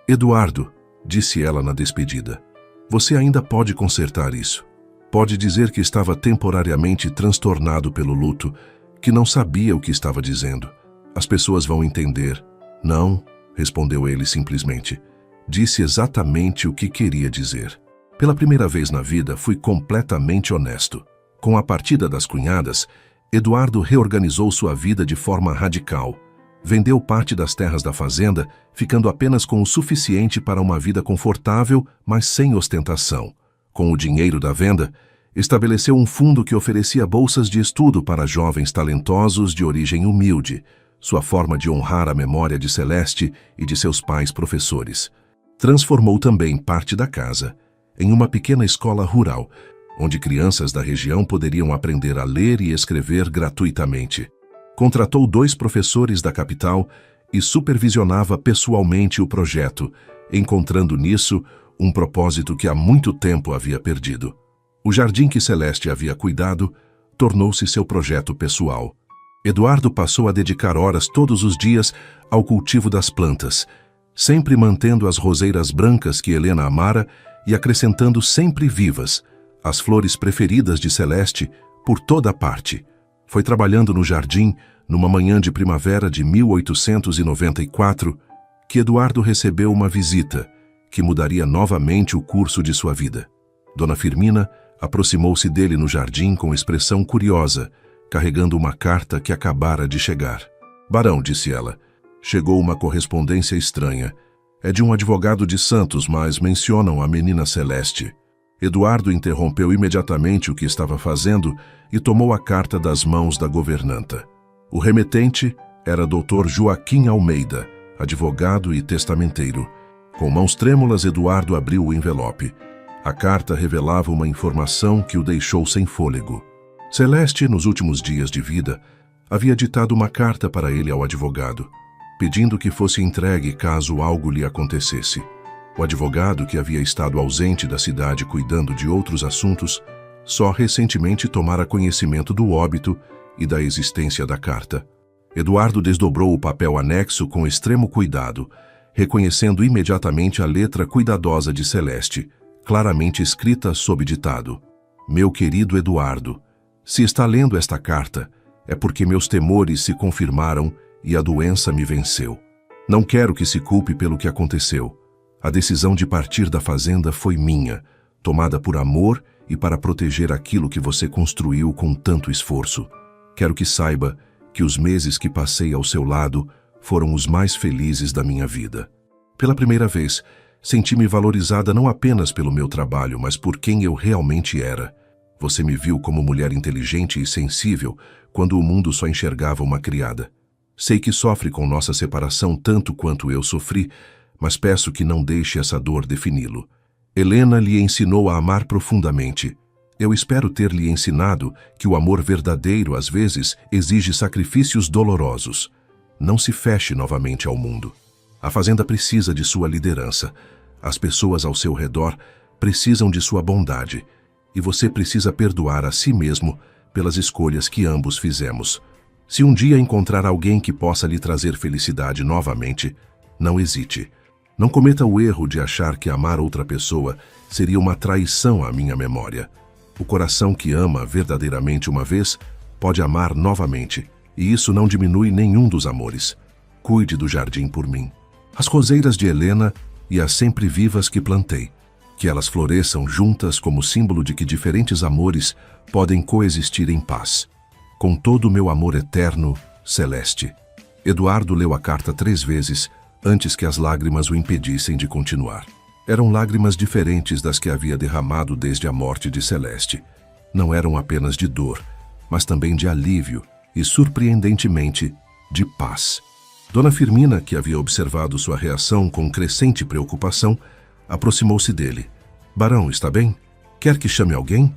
S1: Eduardo, disse ela na despedida, você ainda pode consertar isso. Pode dizer que estava temporariamente transtornado pelo luto, que não sabia o que estava dizendo. As pessoas vão entender. Não, respondeu ele simplesmente. Disse exatamente o que queria dizer. Pela primeira vez na vida, fui completamente honesto. Com a partida das cunhadas, Eduardo reorganizou sua vida de forma radical. Vendeu parte das terras da fazenda, ficando apenas com o suficiente para uma vida confortável, mas sem ostentação. Com o dinheiro da venda, estabeleceu um fundo que oferecia bolsas de estudo para jovens talentosos de origem humilde, sua forma de honrar a memória de Celeste e de seus pais professores. Transformou também parte da casa em uma pequena escola rural, onde crianças da região poderiam aprender a ler e escrever gratuitamente. Contratou 2 professores da capital e supervisionava pessoalmente o projeto, encontrando nisso um propósito que há muito tempo havia perdido. O jardim que Celeste havia cuidado tornou-se seu projeto pessoal. Eduardo passou a dedicar horas todos os dias ao cultivo das plantas, sempre mantendo as roseiras brancas que Helena amara e acrescentando sempre vivas, as flores preferidas de Celeste, por toda parte. Foi trabalhando no jardim, numa manhã de primavera de 1894, que Eduardo recebeu uma visita que mudaria novamente o curso de sua vida. Dona Firmina aproximou-se dele no jardim com expressão curiosa, carregando uma carta que acabara de chegar. "Barão", disse ela, "chegou uma correspondência estranha. É de um advogado de Santos, mas mencionam a menina Celeste." Eduardo interrompeu imediatamente o que estava fazendo e tomou a carta das mãos da governanta. O remetente era Dr. Joaquim Almeida, advogado e testamenteiro. Com mãos trêmulas, Eduardo abriu o envelope. A carta revelava uma informação que o deixou sem fôlego. Celeste, nos últimos dias de vida, havia ditado uma carta para ele ao advogado, pedindo que fosse entregue caso algo lhe acontecesse. O advogado, que havia estado ausente da cidade cuidando de outros assuntos, só recentemente tomara conhecimento do óbito e da existência da carta. Eduardo desdobrou o papel anexo com extremo cuidado, reconhecendo imediatamente a letra cuidadosa de Celeste, claramente escrita sob ditado. "Meu querido Eduardo, se está lendo esta carta, é porque meus temores se confirmaram e a doença me venceu. Não quero que se culpe pelo que aconteceu. A decisão de partir da fazenda foi minha, tomada por amor e para proteger aquilo que você construiu com tanto esforço. Quero que saiba que os meses que passei ao seu lado foram os mais felizes da minha vida. Pela primeira vez, senti-me valorizada não apenas pelo meu trabalho, mas por quem eu realmente era. Você me viu como mulher inteligente e sensível quando o mundo só enxergava uma criada. Sei que sofre com nossa separação tanto quanto eu sofri, mas peço que não deixe essa dor defini-lo. Helena lhe ensinou a amar profundamente. Eu espero ter lhe ensinado que o amor verdadeiro, às vezes, exige sacrifícios dolorosos. Não se feche novamente ao mundo. A fazenda precisa de sua liderança. As pessoas ao seu redor precisam de sua bondade. E você precisa perdoar a si mesmo pelas escolhas que ambos fizemos. Se um dia encontrar alguém que possa lhe trazer felicidade novamente, não hesite. Não cometa o erro de achar que amar outra pessoa seria uma traição à minha memória. O coração que ama verdadeiramente uma vez pode amar novamente, e isso não diminui nenhum dos amores. Cuide do jardim por mim. As roseiras de Helena e as sempre vivas que plantei. Que elas floresçam juntas como símbolo de que diferentes amores podem coexistir em paz. Com todo o meu amor eterno, Celeste. Eduardo leu a carta 3 vezes antes que as lágrimas o impedissem de continuar. Eram lágrimas diferentes das que havia derramado desde a morte de Celeste. Não eram apenas de dor, mas também de alívio e, surpreendentemente, de paz. Dona Firmina, que havia observado sua reação com crescente preocupação, aproximou-se dele. "Barão, está bem? Quer que chame alguém?"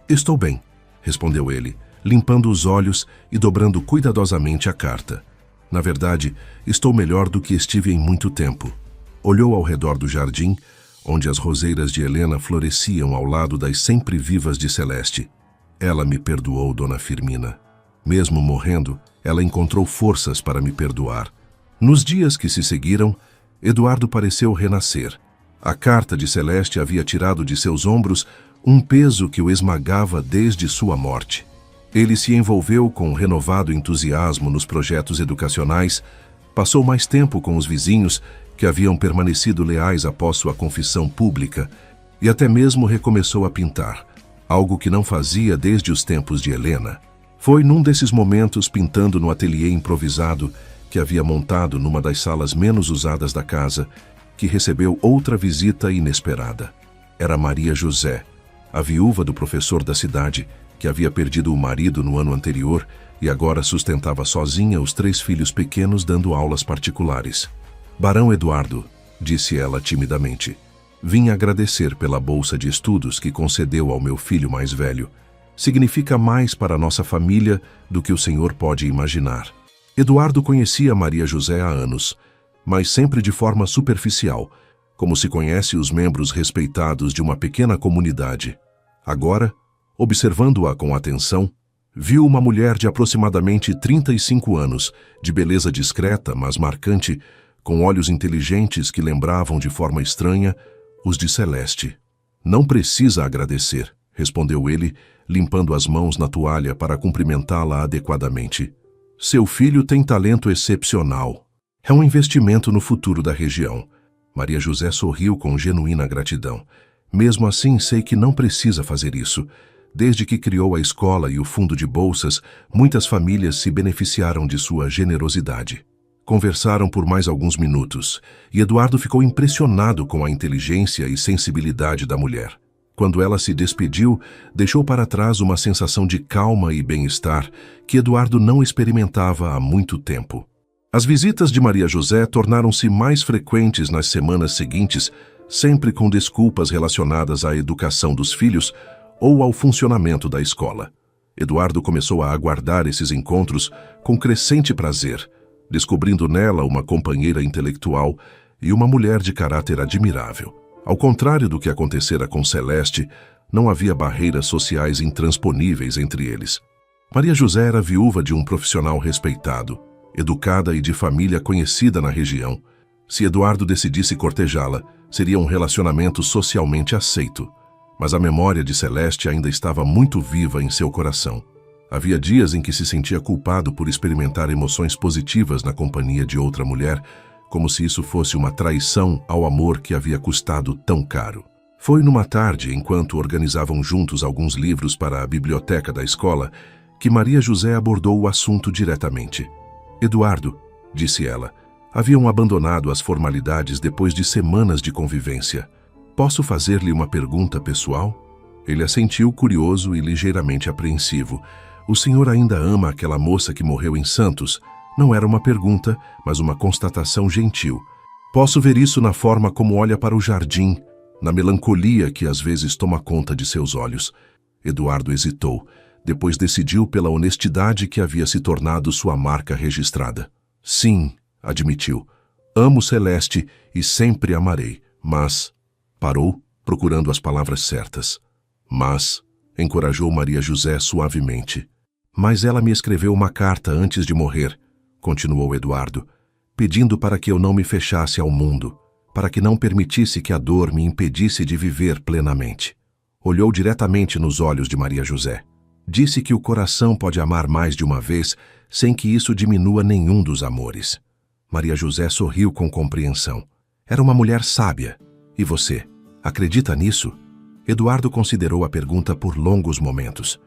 S1: "Estou bem", respondeu ele, limpando os olhos e dobrando cuidadosamente a carta. "Na verdade, estou melhor do que estive em muito tempo." Olhou ao redor do jardim, onde as roseiras de Helena floresciam ao lado das sempre vivas de Celeste. "Ela me perdoou, Dona Firmina. Mesmo morrendo, ela encontrou forças para me perdoar." Nos dias que se seguiram, Eduardo pareceu renascer. A carta de Celeste havia tirado de seus ombros um peso que o esmagava desde sua morte. Ele se envolveu com renovado entusiasmo nos projetos educacionais, passou mais tempo com os vizinhos que haviam permanecido leais após sua confissão pública e até mesmo recomeçou a pintar, algo que não fazia desde os tempos de Helena. Foi num desses momentos, pintando no ateliê improvisado que havia montado numa das salas menos usadas da casa, que recebeu outra visita inesperada. Era Maria José, a viúva do professor da cidade, que havia perdido o marido no ano anterior e agora sustentava sozinha os 3 filhos pequenos dando aulas particulares. Barão Eduardo, disse ela timidamente, vim agradecer pela bolsa de estudos que concedeu ao meu filho mais velho. Significa mais para nossa família do que o senhor pode imaginar. Eduardo conhecia Maria José há anos, mas sempre de forma superficial, como se conhece os membros respeitados de uma pequena comunidade. Agora, observando-a com atenção, viu uma mulher de aproximadamente 35 anos, de beleza discreta, mas marcante, com olhos inteligentes que lembravam de forma estranha os de Celeste. Não precisa agradecer, respondeu ele, limpando as mãos na toalha para cumprimentá-la adequadamente. Seu filho tem talento excepcional. É um investimento no futuro da região. Maria José sorriu com genuína gratidão. Mesmo assim, sei que não precisa fazer isso. Desde que criou a escola e o fundo de bolsas, muitas famílias se beneficiaram de sua generosidade. Conversaram por mais alguns minutos, e Eduardo ficou impressionado com a inteligência e sensibilidade da mulher. Quando ela se despediu, deixou para trás uma sensação de calma e bem-estar que Eduardo não experimentava há muito tempo. As visitas de Maria José tornaram-se mais frequentes nas semanas seguintes, sempre com desculpas relacionadas à educação dos filhos ou ao funcionamento da escola. Eduardo começou a aguardar esses encontros com crescente prazer, descobrindo nela uma companheira intelectual e uma mulher de caráter admirável. Ao contrário do que acontecera com Celeste, não havia barreiras sociais intransponíveis entre eles. Maria José era viúva de um profissional respeitado, educada e de família conhecida na região. Se Eduardo decidisse cortejá-la, seria um relacionamento socialmente aceito. Mas a memória de Celeste ainda estava muito viva em seu coração. Havia dias em que se sentia culpado por experimentar emoções positivas na companhia de outra mulher, como se isso fosse uma traição ao amor que havia custado tão caro. Foi numa tarde, enquanto organizavam juntos alguns livros para a biblioteca da escola, que Maria José abordou o assunto diretamente. Eduardo, disse ela, haviam abandonado as formalidades depois de semanas de convivência. Posso fazer-lhe uma pergunta pessoal? Ele assentiu, curioso e ligeiramente apreensivo. O senhor ainda ama aquela moça que morreu em Santos? Não era uma pergunta, mas uma constatação gentil. Posso ver isso na forma como olha para o jardim, na melancolia que às vezes toma conta de seus olhos. Eduardo hesitou, depois decidiu pela honestidade que havia se tornado sua marca registrada. Sim, admitiu. Amo Celeste e sempre amarei, mas... Parou, procurando as palavras certas. Mas... encorajou Maria José suavemente. Mas ela me escreveu uma carta antes de morrer, continuou Eduardo, pedindo para que eu não me fechasse ao mundo, para que não permitisse que a dor me impedisse de viver plenamente. Olhou diretamente nos olhos de Maria José. Disse que o coração pode amar mais de uma vez sem que isso diminua nenhum dos amores. Maria José sorriu com compreensão. Era uma mulher sábia. E você, acredita nisso? Eduardo considerou a pergunta por longos momentos.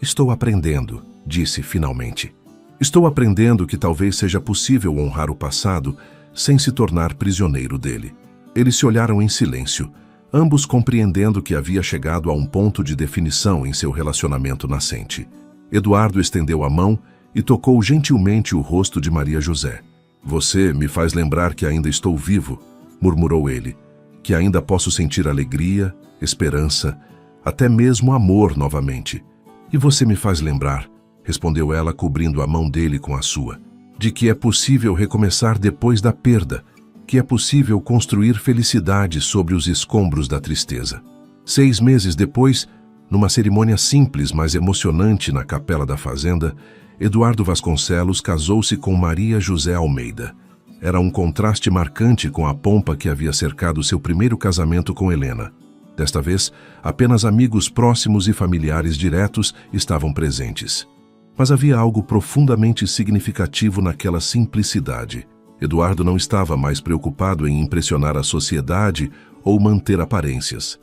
S1: Estou aprendendo, disse finalmente. Estou aprendendo que talvez seja possível honrar o passado sem se tornar prisioneiro dele. Eles se olharam em silêncio, ambos compreendendo que havia chegado a um ponto de definição em seu relacionamento nascente. Eduardo estendeu a mão e tocou gentilmente o rosto de Maria José. Você me faz lembrar que ainda estou vivo, murmurou ele, que ainda posso sentir alegria, esperança, até mesmo amor novamente. E você me faz lembrar, respondeu ela cobrindo a mão dele com a sua, de que é possível recomeçar depois da perda, que é possível construir felicidade sobre os escombros da tristeza. 6 meses depois, numa cerimônia simples, mas emocionante na capela da fazenda, Eduardo Vasconcelos casou-se com Maria José Almeida. Era um contraste marcante com a pompa que havia cercado seu primeiro casamento com Helena. Desta vez, apenas amigos próximos e familiares diretos estavam presentes. Mas havia algo profundamente significativo naquela simplicidade. Eduardo não estava mais preocupado em impressionar a sociedade ou manter aparências.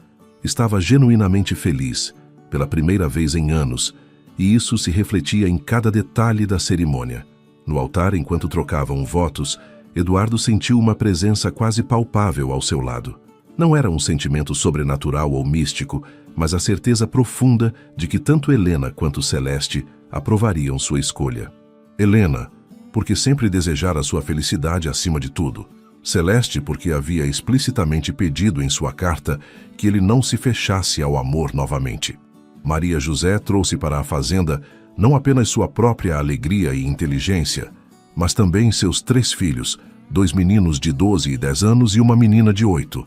S1: estava genuinamente feliz, pela primeira vez em anos, e isso se refletia em cada detalhe da cerimônia. No altar, enquanto trocavam votos, Eduardo sentiu uma presença quase palpável ao seu lado. Não era um sentimento sobrenatural ou místico, mas a certeza profunda de que tanto Helena quanto Celeste aprovariam sua escolha. Helena, porque sempre desejara sua felicidade acima de tudo. Celeste, porque havia explicitamente pedido em sua carta que ele não se fechasse ao amor novamente. Maria José trouxe para a fazenda não apenas sua própria alegria e inteligência, mas também seus 3 filhos, 2 meninos de 12 e 10 anos e uma menina de 8.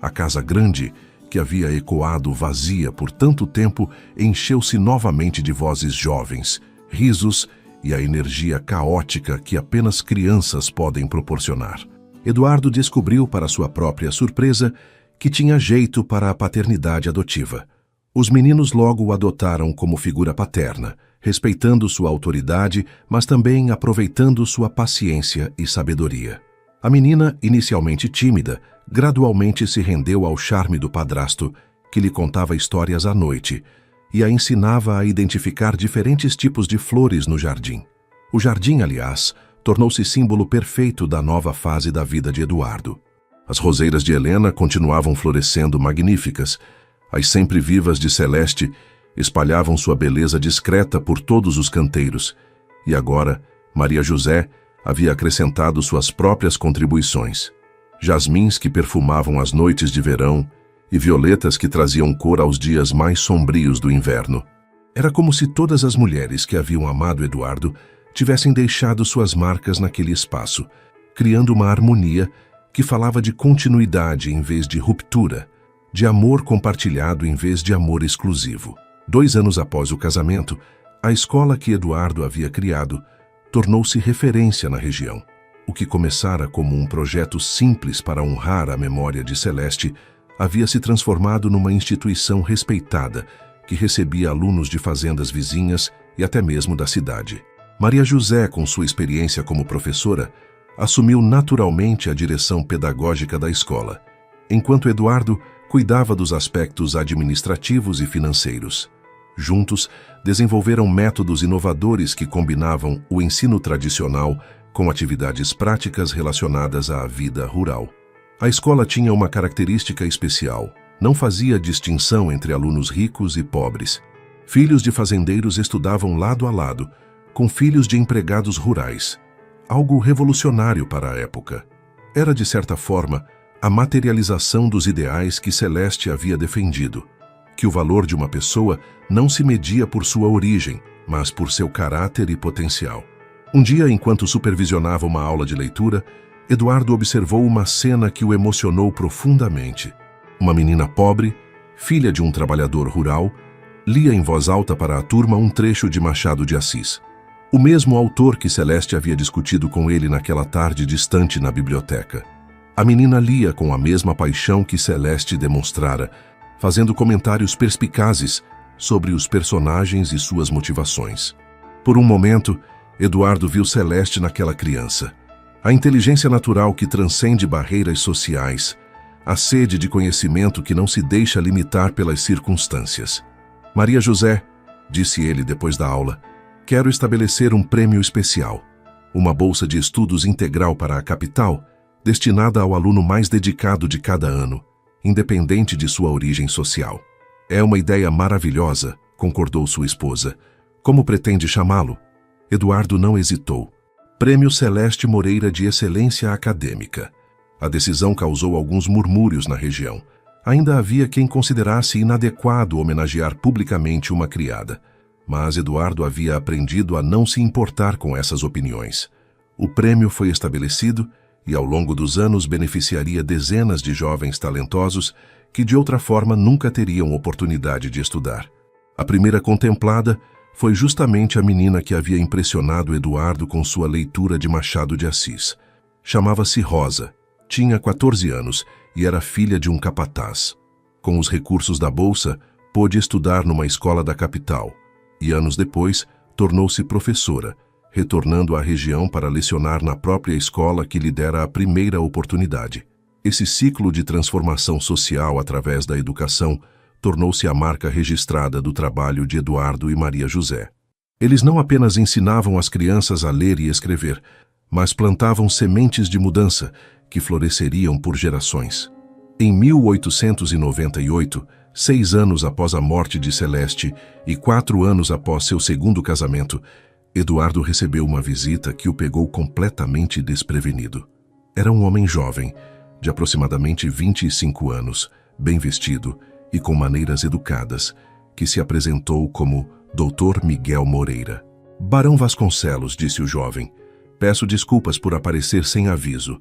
S1: A casa grande, que havia ecoado vazia por tanto tempo, encheu-se novamente de vozes jovens, risos e a energia caótica que apenas crianças podem proporcionar. Eduardo descobriu, para sua própria surpresa, que tinha jeito para a paternidade adotiva. Os meninos logo o adotaram como figura paterna, respeitando sua autoridade, mas também aproveitando sua paciência e sabedoria. A menina, inicialmente tímida, gradualmente se rendeu ao charme do padrasto, que lhe contava histórias à noite, e a ensinava a identificar diferentes tipos de flores no jardim. O jardim, aliás, tornou-se símbolo perfeito da nova fase da vida de Eduardo. As roseiras de Helena continuavam florescendo magníficas. As sempre vivas de Celeste espalhavam sua beleza discreta por todos os canteiros. E agora, Maria José havia acrescentado suas próprias contribuições. Jasmins que perfumavam as noites de verão e violetas que traziam cor aos dias mais sombrios do inverno. Era como se todas as mulheres que haviam amado Eduardo tivessem deixado suas marcas naquele espaço, criando uma harmonia que falava de continuidade em vez de ruptura, de amor compartilhado em vez de amor exclusivo. 2 anos após o casamento, a escola que Eduardo havia criado tornou-se referência na região. O que começara como um projeto simples para honrar a memória de Celeste havia se transformado numa instituição respeitada que recebia alunos de fazendas vizinhas e até mesmo da cidade. Maria José, com sua experiência como professora, assumiu naturalmente a direção pedagógica da escola, enquanto Eduardo cuidava dos aspectos administrativos e financeiros. Juntos, desenvolveram métodos inovadores que combinavam o ensino tradicional com atividades práticas relacionadas à vida rural. A escola tinha uma característica especial: não fazia distinção entre alunos ricos e pobres. Filhos de fazendeiros estudavam lado a lado, com filhos de empregados rurais, algo revolucionário para a época. Era, de certa forma, a materialização dos ideais que Celeste havia defendido, que o valor de uma pessoa não se media por sua origem, mas por seu caráter e potencial. Um dia, enquanto supervisionava uma aula de leitura, Eduardo observou uma cena que o emocionou profundamente. Uma menina pobre, filha de um trabalhador rural, lia em voz alta para a turma um trecho de Machado de Assis. O mesmo autor que Celeste havia discutido com ele naquela tarde distante na biblioteca. A menina lia com a mesma paixão que Celeste demonstrara, fazendo comentários perspicazes sobre os personagens e suas motivações. Por um momento, Eduardo viu Celeste naquela criança. A inteligência natural que transcende barreiras sociais, a sede de conhecimento que não se deixa limitar pelas circunstâncias. Maria José, disse ele depois da aula, quero estabelecer um prêmio especial, uma bolsa de estudos integral para a capital, destinada ao aluno mais dedicado de cada ano, independente de sua origem social. É uma ideia maravilhosa, concordou sua esposa. Como pretende chamá-lo? Eduardo não hesitou. Prêmio Celeste Moreira de Excelência Acadêmica. A decisão causou alguns murmúrios na região. Ainda havia quem considerasse inadequado homenagear publicamente uma criada. Mas Eduardo havia aprendido a não se importar com essas opiniões. O prêmio foi estabelecido e, ao longo dos anos, beneficiaria dezenas de jovens talentosos que, de outra forma, nunca teriam oportunidade de estudar. A primeira contemplada foi justamente a menina que havia impressionado Eduardo com sua leitura de Machado de Assis. Chamava-se Rosa, tinha 14 anos e era filha de um capataz. Com os recursos da bolsa, pôde estudar numa escola da capital e, anos depois, tornou-se professora, retornando à região para lecionar na própria escola que lhe dera a primeira oportunidade. Esse ciclo de transformação social através da educação tornou-se a marca registrada do trabalho de Eduardo e Maria José. Eles não apenas ensinavam as crianças a ler e escrever, mas plantavam sementes de mudança que floresceriam por gerações. Em 1898, 6 anos após a morte de Celeste e 4 anos após seu segundo casamento, Eduardo recebeu uma visita que o pegou completamente desprevenido. Era um homem jovem, de aproximadamente 25 anos, bem vestido e com maneiras educadas, que se apresentou como Dr. Miguel Moreira. Barão Vasconcelos, disse o jovem, peço desculpas por aparecer sem aviso,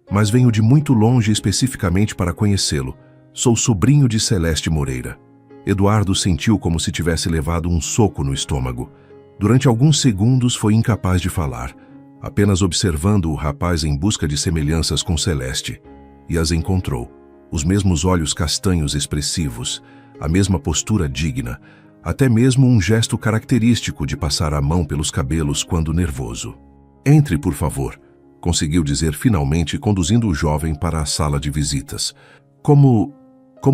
S1: mas venho de muito longe especificamente para conhecê-lo. Sou sobrinho de Celeste Moreira. Eduardo sentiu como se tivesse levado um soco no estômago. Durante alguns segundos foi incapaz de falar, apenas observando o rapaz em busca de semelhanças com Celeste. E as encontrou. Os mesmos olhos castanhos expressivos, a mesma postura digna, até mesmo um gesto característico de passar a mão pelos cabelos quando nervoso. Entre, por favor, conseguiu dizer finalmente, conduzindo o jovem para a sala de visitas. Como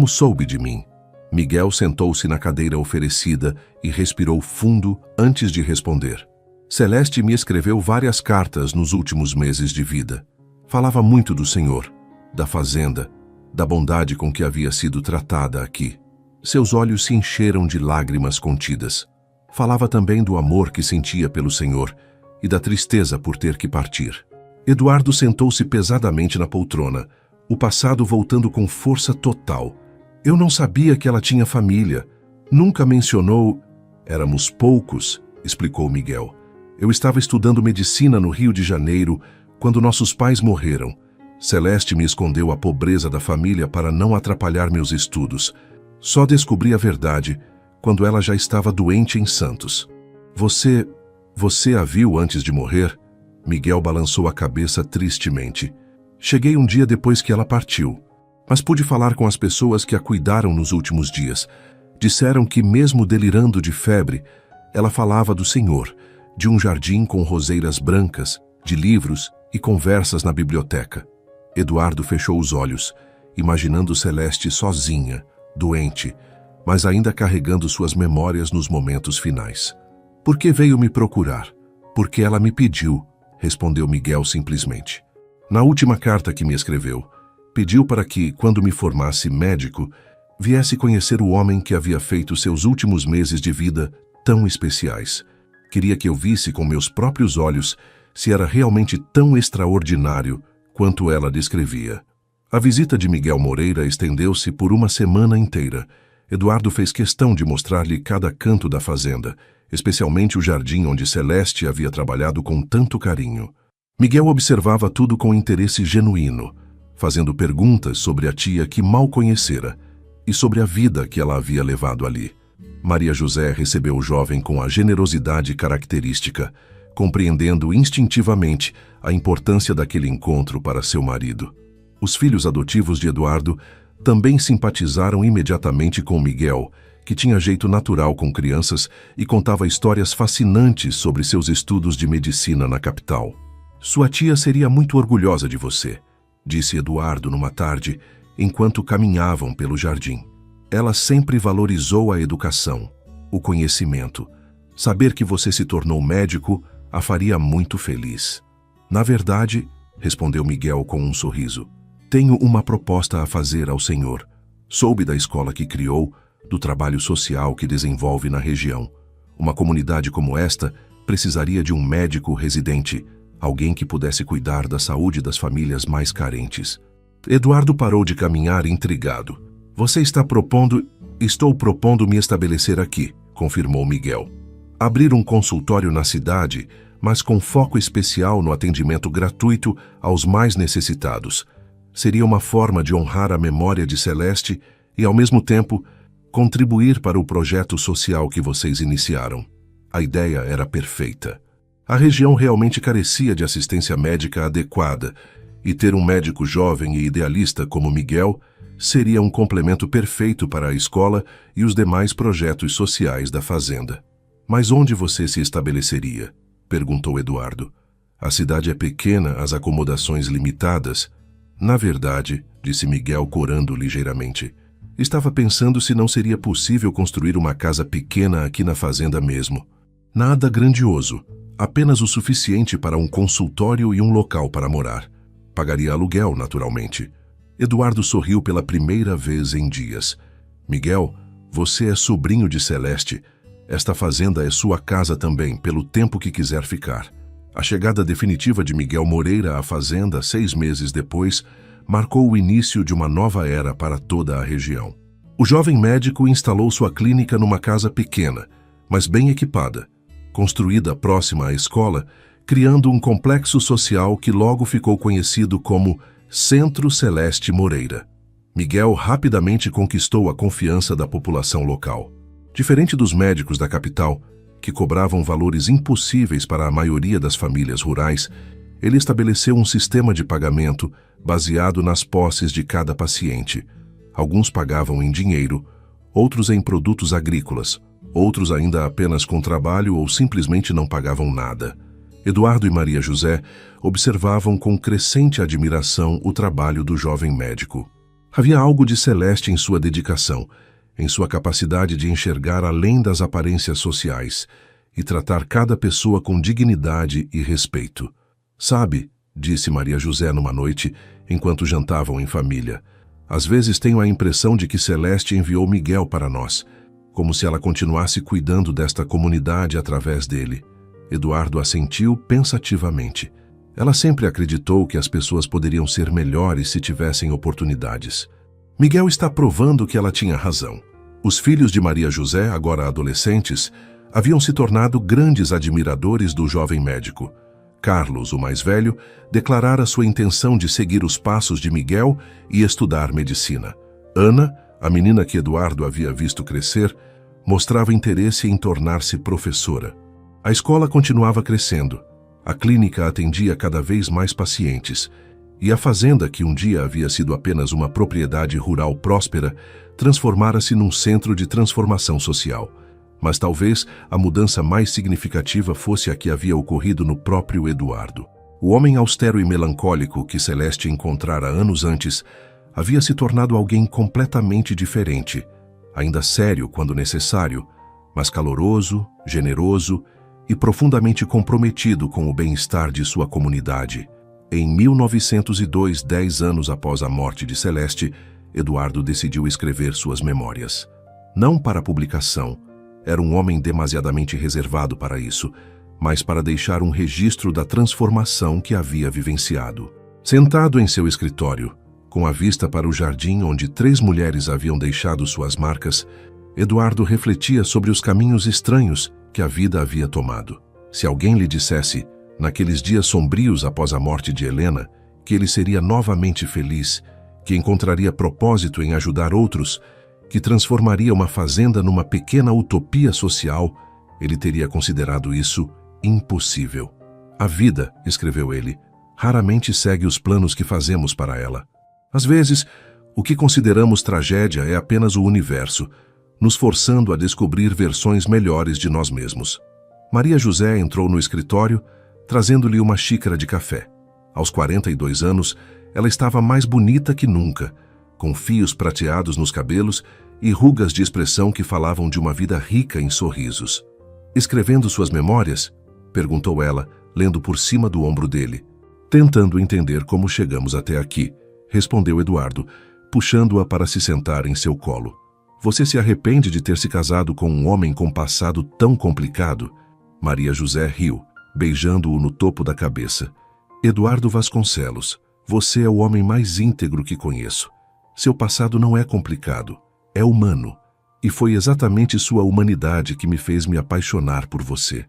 S1: soube de mim? Miguel sentou-se na cadeira oferecida e respirou fundo antes de responder. Celeste me escreveu várias cartas nos últimos meses de vida. Falava muito do Senhor, da fazenda, da bondade com que havia sido tratada aqui. Seus olhos se encheram de lágrimas contidas. Falava também do amor que sentia pelo Senhor e da tristeza por ter que partir. Eduardo sentou-se pesadamente na poltrona, o passado voltando com força total. Eu não sabia que ela tinha família. Nunca mencionou... Éramos poucos, explicou Miguel. Eu estava estudando medicina no Rio de Janeiro quando nossos pais morreram. Celeste me escondeu a pobreza da família para não atrapalhar meus estudos. Só descobri a verdade quando ela já estava doente em Santos. Você a viu antes de morrer? Miguel balançou a cabeça tristemente. Cheguei um dia depois que ela partiu, mas pude falar com as pessoas que a cuidaram nos últimos dias. Disseram que, mesmo delirando de febre, ela falava do Senhor, de um jardim com roseiras brancas, de livros e conversas na biblioteca. Eduardo fechou os olhos, imaginando Celeste sozinha, doente, mas ainda carregando suas memórias nos momentos finais. Por que veio me procurar? Porque ela me pediu, respondeu Miguel simplesmente. Na última carta que me escreveu, pediu para que, quando me formasse médico, viesse conhecer o homem que havia feito seus últimos meses de vida tão especiais. Queria que eu visse com meus próprios olhos se era realmente tão extraordinário quanto ela descrevia. A visita de Miguel Moreira estendeu-se por uma semana inteira. Eduardo fez questão de mostrar-lhe cada canto da fazenda, especialmente o jardim onde Celeste havia trabalhado com tanto carinho. Miguel observava tudo com interesse genuíno, fazendo perguntas sobre a tia que mal conhecera e sobre a vida que ela havia levado ali. Maria José recebeu o jovem com a generosidade característica, compreendendo instintivamente a importância daquele encontro para seu marido. Os filhos adotivos de Eduardo também simpatizaram imediatamente com Miguel, que tinha jeito natural com crianças e contava histórias fascinantes sobre seus estudos de medicina na capital. Sua tia seria muito orgulhosa de você, disse Eduardo numa tarde, enquanto caminhavam pelo jardim. Ela sempre valorizou a educação, o conhecimento. Saber que você se tornou médico a faria muito feliz. Na verdade, respondeu Miguel com um sorriso, tenho uma proposta a fazer ao senhor. Soube da escola que criou, do trabalho social que desenvolve na região. Uma comunidade como esta precisaria de um médico residente, alguém que pudesse cuidar da saúde das famílias mais carentes. Eduardo parou de caminhar intrigado. Você está propondo... Estou propondo me estabelecer aqui, confirmou Miguel. Abrir um consultório na cidade, mas com foco especial no atendimento gratuito aos mais necessitados. Seria uma forma de honrar a memória de Celeste e, ao mesmo tempo, contribuir para o projeto social que vocês iniciaram. A ideia era perfeita. A região realmente carecia de assistência médica adequada, e ter um médico jovem e idealista como Miguel seria um complemento perfeito para a escola e os demais projetos sociais da fazenda. Mas onde você se estabeleceria? Perguntou Eduardo. A cidade é pequena, as acomodações limitadas. Na verdade, disse Miguel corando ligeiramente, Estava pensando se não seria possível construir uma casa pequena aqui na fazenda mesmo. Nada grandioso, apenas o suficiente para um consultório e um local para morar. Pagaria aluguel, naturalmente. Eduardo sorriu pela primeira vez em dias. Miguel, você é sobrinho de Celeste. Esta fazenda é sua casa também, pelo tempo que quiser ficar. A chegada definitiva de Miguel Moreira à fazenda, 6 meses depois, marcou o início de uma nova era para toda a região. O jovem médico instalou sua clínica numa casa pequena, mas bem equipada, construída próxima à escola, criando um complexo social que logo ficou conhecido como Centro Celeste Moreira. Miguel rapidamente conquistou a confiança da população local. Diferente dos médicos da capital, que cobravam valores impossíveis para a maioria das famílias rurais, ele estabeleceu um sistema de pagamento baseado nas posses de cada paciente. Alguns pagavam em dinheiro, outros em produtos agrícolas, outros ainda apenas com trabalho ou simplesmente não pagavam nada. Eduardo e Maria José observavam com crescente admiração o trabalho do jovem médico. Havia algo de celeste em sua dedicação, em sua capacidade de enxergar além das aparências sociais e tratar cada pessoa com dignidade e respeito. Sabe, disse Maria José numa noite, enquanto jantavam em família, às vezes tenho a impressão de que Celeste enviou Miguel para nós, como se ela continuasse cuidando desta comunidade através dele. Eduardo assentiu pensativamente. Ela sempre acreditou que as pessoas poderiam ser melhores se tivessem oportunidades. Miguel está provando que ela tinha razão. Os filhos de Maria José, agora adolescentes, haviam se tornado grandes admiradores do jovem médico. Carlos, o mais velho, declarara sua intenção de seguir os passos de Miguel e estudar medicina. Ana, a menina que Eduardo havia visto crescer, mostrava interesse em tornar-se professora. A escola continuava crescendo. A clínica atendia cada vez mais pacientes, e a fazenda, que um dia havia sido apenas uma propriedade rural próspera, transformara-se num centro de transformação social. Mas talvez a mudança mais significativa fosse a que havia ocorrido no próprio Eduardo. O homem austero e melancólico que Celeste encontrara anos antes havia se tornado alguém completamente diferente, ainda sério quando necessário, mas caloroso, generoso e profundamente comprometido com o bem-estar de sua comunidade. Em 1902, 10 anos após a morte de Celeste, Eduardo decidiu escrever suas memórias. Não para publicação, era um homem demasiadamente reservado para isso, mas para deixar um registro da transformação que havia vivenciado. Sentado em seu escritório, com a vista para o jardim onde 3 mulheres haviam deixado suas marcas, Eduardo refletia sobre os caminhos estranhos que a vida havia tomado. Se alguém lhe dissesse, naqueles dias sombrios após a morte de Helena, que ele seria novamente feliz, que encontraria propósito em ajudar outros, que transformaria uma fazenda numa pequena utopia social, ele teria considerado isso impossível. A vida, escreveu ele, raramente segue os planos que fazemos para ela. Às vezes, o que consideramos tragédia é apenas o universo, nos forçando a descobrir versões melhores de nós mesmos. Maria José entrou no escritório, trazendo-lhe uma xícara de café. Aos 42 anos, ela estava mais bonita que nunca, com fios prateados nos cabelos e rugas de expressão que falavam de uma vida rica em sorrisos. Escrevendo suas memórias? Perguntou ela, lendo por cima do ombro dele. Tentando entender como chegamos até aqui, respondeu Eduardo, puxando-a para se sentar em seu colo. Você se arrepende de ter se casado com um homem com passado tão complicado? Maria José riu, beijando-o no topo da cabeça. Eduardo Vasconcelos, você é o homem mais íntegro que conheço. Seu passado não é complicado, é humano. E foi exatamente sua humanidade que me fez me apaixonar por você.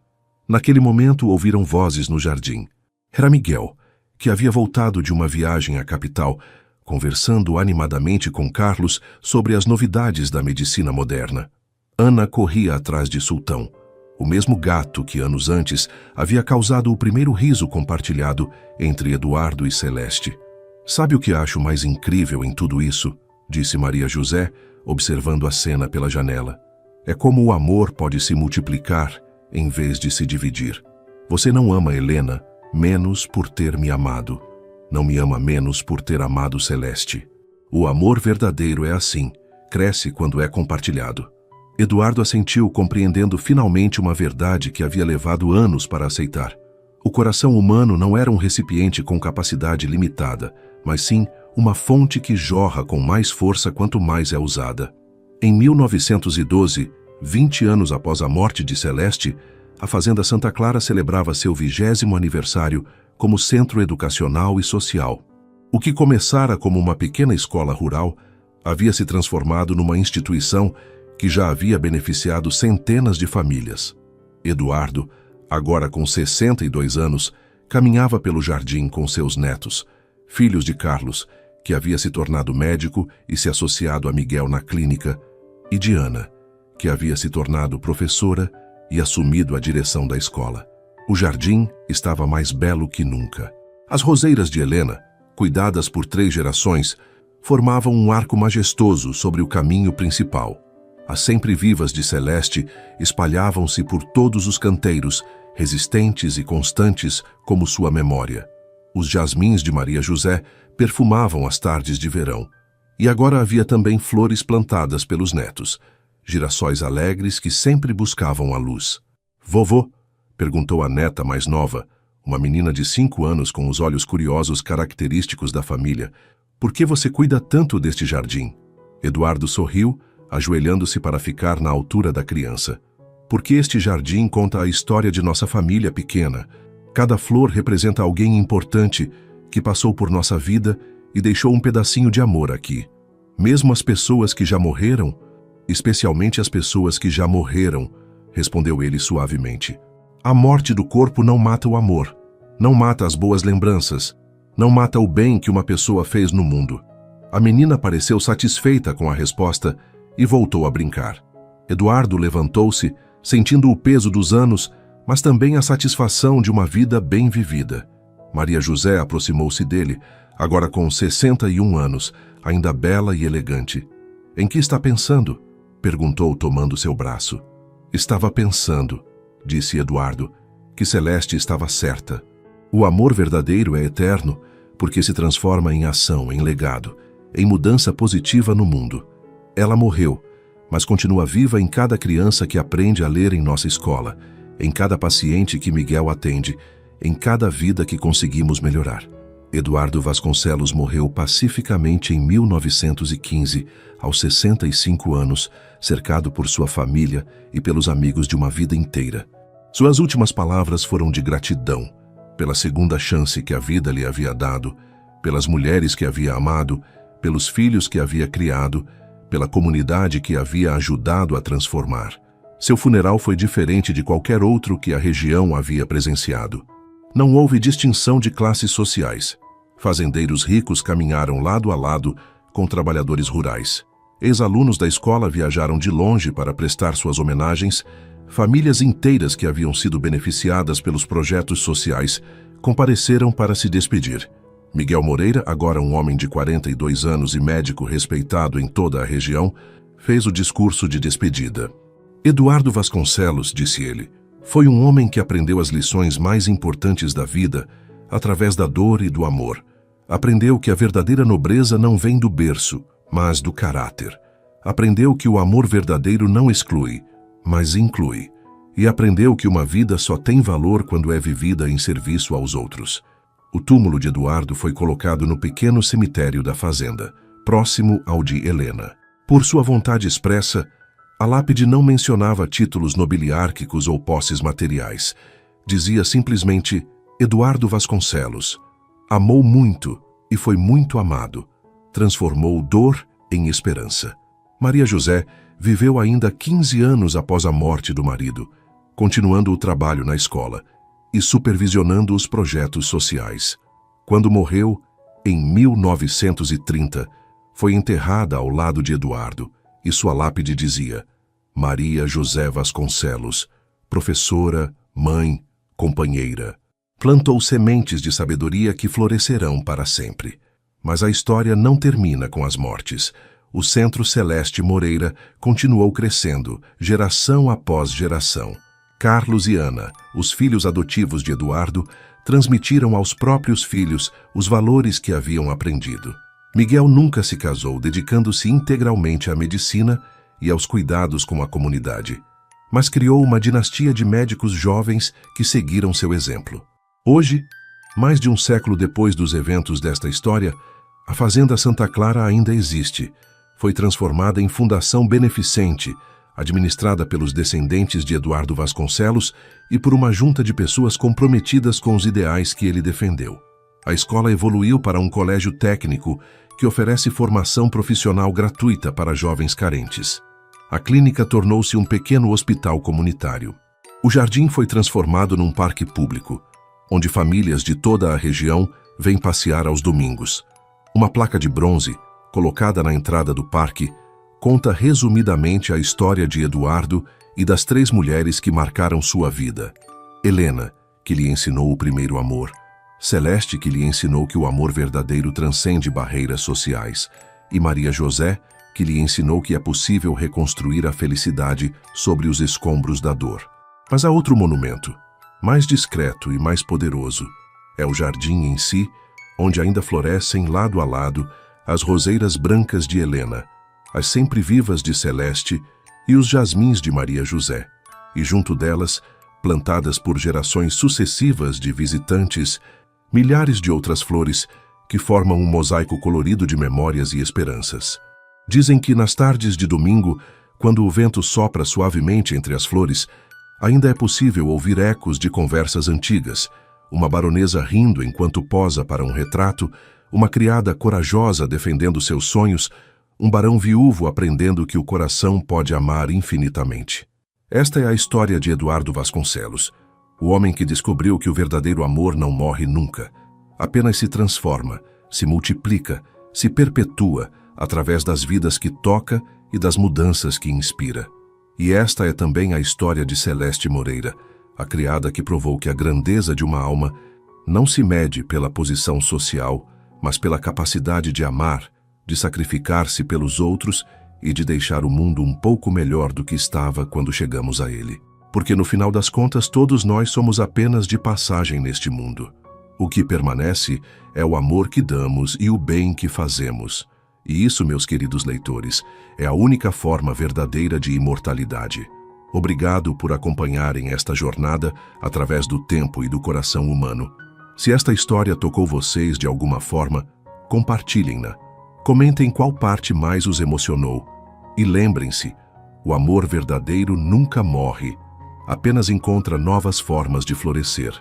S1: Naquele momento ouviram vozes no jardim. Era Miguel, que havia voltado de uma viagem à capital, conversando animadamente com Carlos sobre as novidades da medicina moderna. Ana corria atrás de Sultão, o mesmo gato que anos antes havia causado o primeiro riso compartilhado entre Eduardo e Celeste. Sabe o que acho mais incrível em tudo isso? Disse Maria José, observando a cena pela janela. É como o amor pode se multiplicar em vez de se dividir. Você não ama Helena menos por ter me amado. Não me ama menos por ter amado Celeste. O amor verdadeiro é assim, cresce quando é compartilhado. Eduardo assentiu, compreendendo finalmente uma verdade que havia levado anos para aceitar. O coração humano não era um recipiente com capacidade limitada, mas sim uma fonte que jorra com mais força quanto mais é usada. Em 1912, 20 anos após a morte de Celeste, a Fazenda Santa Clara celebrava seu 20º aniversário como centro educacional e social. O que começara como uma pequena escola rural havia se transformado numa instituição que já havia beneficiado centenas de famílias. Eduardo, agora com 62 anos, caminhava pelo jardim com seus netos, filhos de Carlos, que havia se tornado médico e se associado a Miguel na clínica, e de Ana, que havia se tornado professora e assumido a direção da escola. O jardim estava mais belo que nunca. As roseiras de Helena, cuidadas por 3 gerações, formavam um arco majestoso sobre o caminho principal. As sempre vivas de Celeste espalhavam-se por todos os canteiros, resistentes e constantes como sua memória. Os jasmins de Maria José perfumavam as tardes de verão. E agora havia também flores plantadas pelos netos, girassóis alegres que sempre buscavam a luz. "Vovô?", perguntou a neta mais nova, uma menina de 5 anos com os olhos curiosos característicos da família. "Por que você cuida tanto deste jardim?" Eduardo sorriu, ajoelhando-se para ficar na altura da criança. "Porque este jardim conta a história de nossa família pequena. Cada flor representa alguém importante que passou por nossa vida e deixou um pedacinho de amor aqui. Mesmo as pessoas que já morreram, especialmente as pessoas que já morreram", respondeu ele suavemente. "A morte do corpo não mata o amor, não mata as boas lembranças, não mata o bem que uma pessoa fez no mundo." A menina pareceu satisfeita com a resposta e voltou a brincar. Eduardo levantou-se, sentindo o peso dos anos, mas também a satisfação de uma vida bem vivida. Maria José aproximou-se dele, agora com 61 anos, ainda bela e elegante. "Em que está pensando?", perguntou, tomando seu braço. "Estava pensando", disse Eduardo, "que Celeste estava certa. O amor verdadeiro é eterno, porque se transforma em ação, em legado, em mudança positiva no mundo. Ela morreu, mas continua viva em cada criança que aprende a ler em nossa escola, em cada paciente que Miguel atende, em cada vida que conseguimos melhorar." Eduardo Vasconcelos morreu pacificamente em 1915, aos 65 anos, cercado por sua família e pelos amigos de uma vida inteira. Suas últimas palavras foram de gratidão, pela segunda chance que a vida lhe havia dado, pelas mulheres que havia amado, pelos filhos que havia criado, pela comunidade que havia ajudado a transformar. Seu funeral foi diferente de qualquer outro que a região havia presenciado. Não houve distinção de classes sociais. Fazendeiros ricos caminharam lado a lado com trabalhadores rurais. Ex-alunos da escola viajaram de longe para prestar suas homenagens. Famílias inteiras que haviam sido beneficiadas pelos projetos sociais compareceram para se despedir. Miguel Moreira, agora um homem de 42 anos e médico respeitado em toda a região, fez o discurso de despedida. "Eduardo Vasconcelos", disse ele, "foi um homem que aprendeu as lições mais importantes da vida através da dor e do amor. Aprendeu que a verdadeira nobreza não vem do berço, mas do caráter. Aprendeu que o amor verdadeiro não exclui, mas inclui. E aprendeu que uma vida só tem valor quando é vivida em serviço aos outros." O túmulo de Eduardo foi colocado no pequeno cemitério da fazenda, próximo ao de Helena. Por sua vontade expressa, a lápide não mencionava títulos nobiliárquicos ou posses materiais. Dizia simplesmente: "Eduardo Vasconcelos. Amou muito e foi muito amado. Transformou dor em esperança." Maria José viveu ainda 15 anos após a morte do marido, continuando o trabalho na escola e supervisionando os projetos sociais. Quando morreu, em 1930, foi enterrada ao lado de Eduardo, e sua lápide dizia: "Maria José Vasconcelos, professora, mãe, companheira." Plantou sementes de sabedoria que florescerão para sempre. Mas a história não termina com as mortes. O Centro Celeste Moreira continuou crescendo, geração após geração. Carlos e Ana, os filhos adotivos de Eduardo, transmitiram aos próprios filhos os valores que haviam aprendido. Miguel nunca se casou, dedicando-se integralmente à medicina e aos cuidados com a comunidade, mas criou uma dinastia de médicos jovens que seguiram seu exemplo. Hoje, mais de um século depois dos eventos desta história, a Fazenda Santa Clara ainda existe. Foi transformada em fundação beneficente, administrada pelos descendentes de Eduardo Vasconcelos e por uma junta de pessoas comprometidas com os ideais que ele defendeu. A escola evoluiu para um colégio técnico que oferece formação profissional gratuita para jovens carentes. A clínica tornou-se um pequeno hospital comunitário. O jardim foi transformado num parque público, onde famílias de toda a região vêm passear aos domingos. Uma placa de bronze, colocada na entrada do parque, conta resumidamente a história de Eduardo e das 3 mulheres que marcaram sua vida. Helena, que lhe ensinou o primeiro amor. Celeste, que lhe ensinou que o amor verdadeiro transcende barreiras sociais. E Maria José, que lhe ensinou que é possível reconstruir a felicidade sobre os escombros da dor. Mas há outro monumento, mais discreto e mais poderoso. É o jardim em si, onde ainda florescem lado a lado as roseiras brancas de Helena, as sempre vivas de Celeste e os jasmins de Maria José. E junto delas, plantadas por gerações sucessivas de visitantes, milhares de outras flores que formam um mosaico colorido de memórias e esperanças. Dizem que nas tardes de domingo, quando o vento sopra suavemente entre as flores, ainda é possível ouvir ecos de conversas antigas, uma baronesa rindo enquanto posa para um retrato, uma criada corajosa defendendo seus sonhos, um barão viúvo aprendendo que o coração pode amar infinitamente. Esta é a história de Eduardo Vasconcelos, o homem que descobriu que o verdadeiro amor não morre nunca, apenas se transforma, se multiplica, se perpetua através das vidas que toca e das mudanças que inspira. E esta é também a história de Celeste Moreira, a criada que provou que a grandeza de uma alma não se mede pela posição social, mas pela capacidade de amar, de sacrificar-se pelos outros e de deixar o mundo um pouco melhor do que estava quando chegamos a ele. Porque no final das contas todos nós somos apenas de passagem neste mundo. O que permanece é o amor que damos e o bem que fazemos. E isso, meus queridos leitores, é a única forma verdadeira de imortalidade. Obrigado por acompanharem esta jornada através do tempo e do coração humano. Se esta história tocou vocês de alguma forma, compartilhem-na. Comentem qual parte mais os emocionou. E lembrem-se, o amor verdadeiro nunca morre, apenas encontra novas formas de florescer.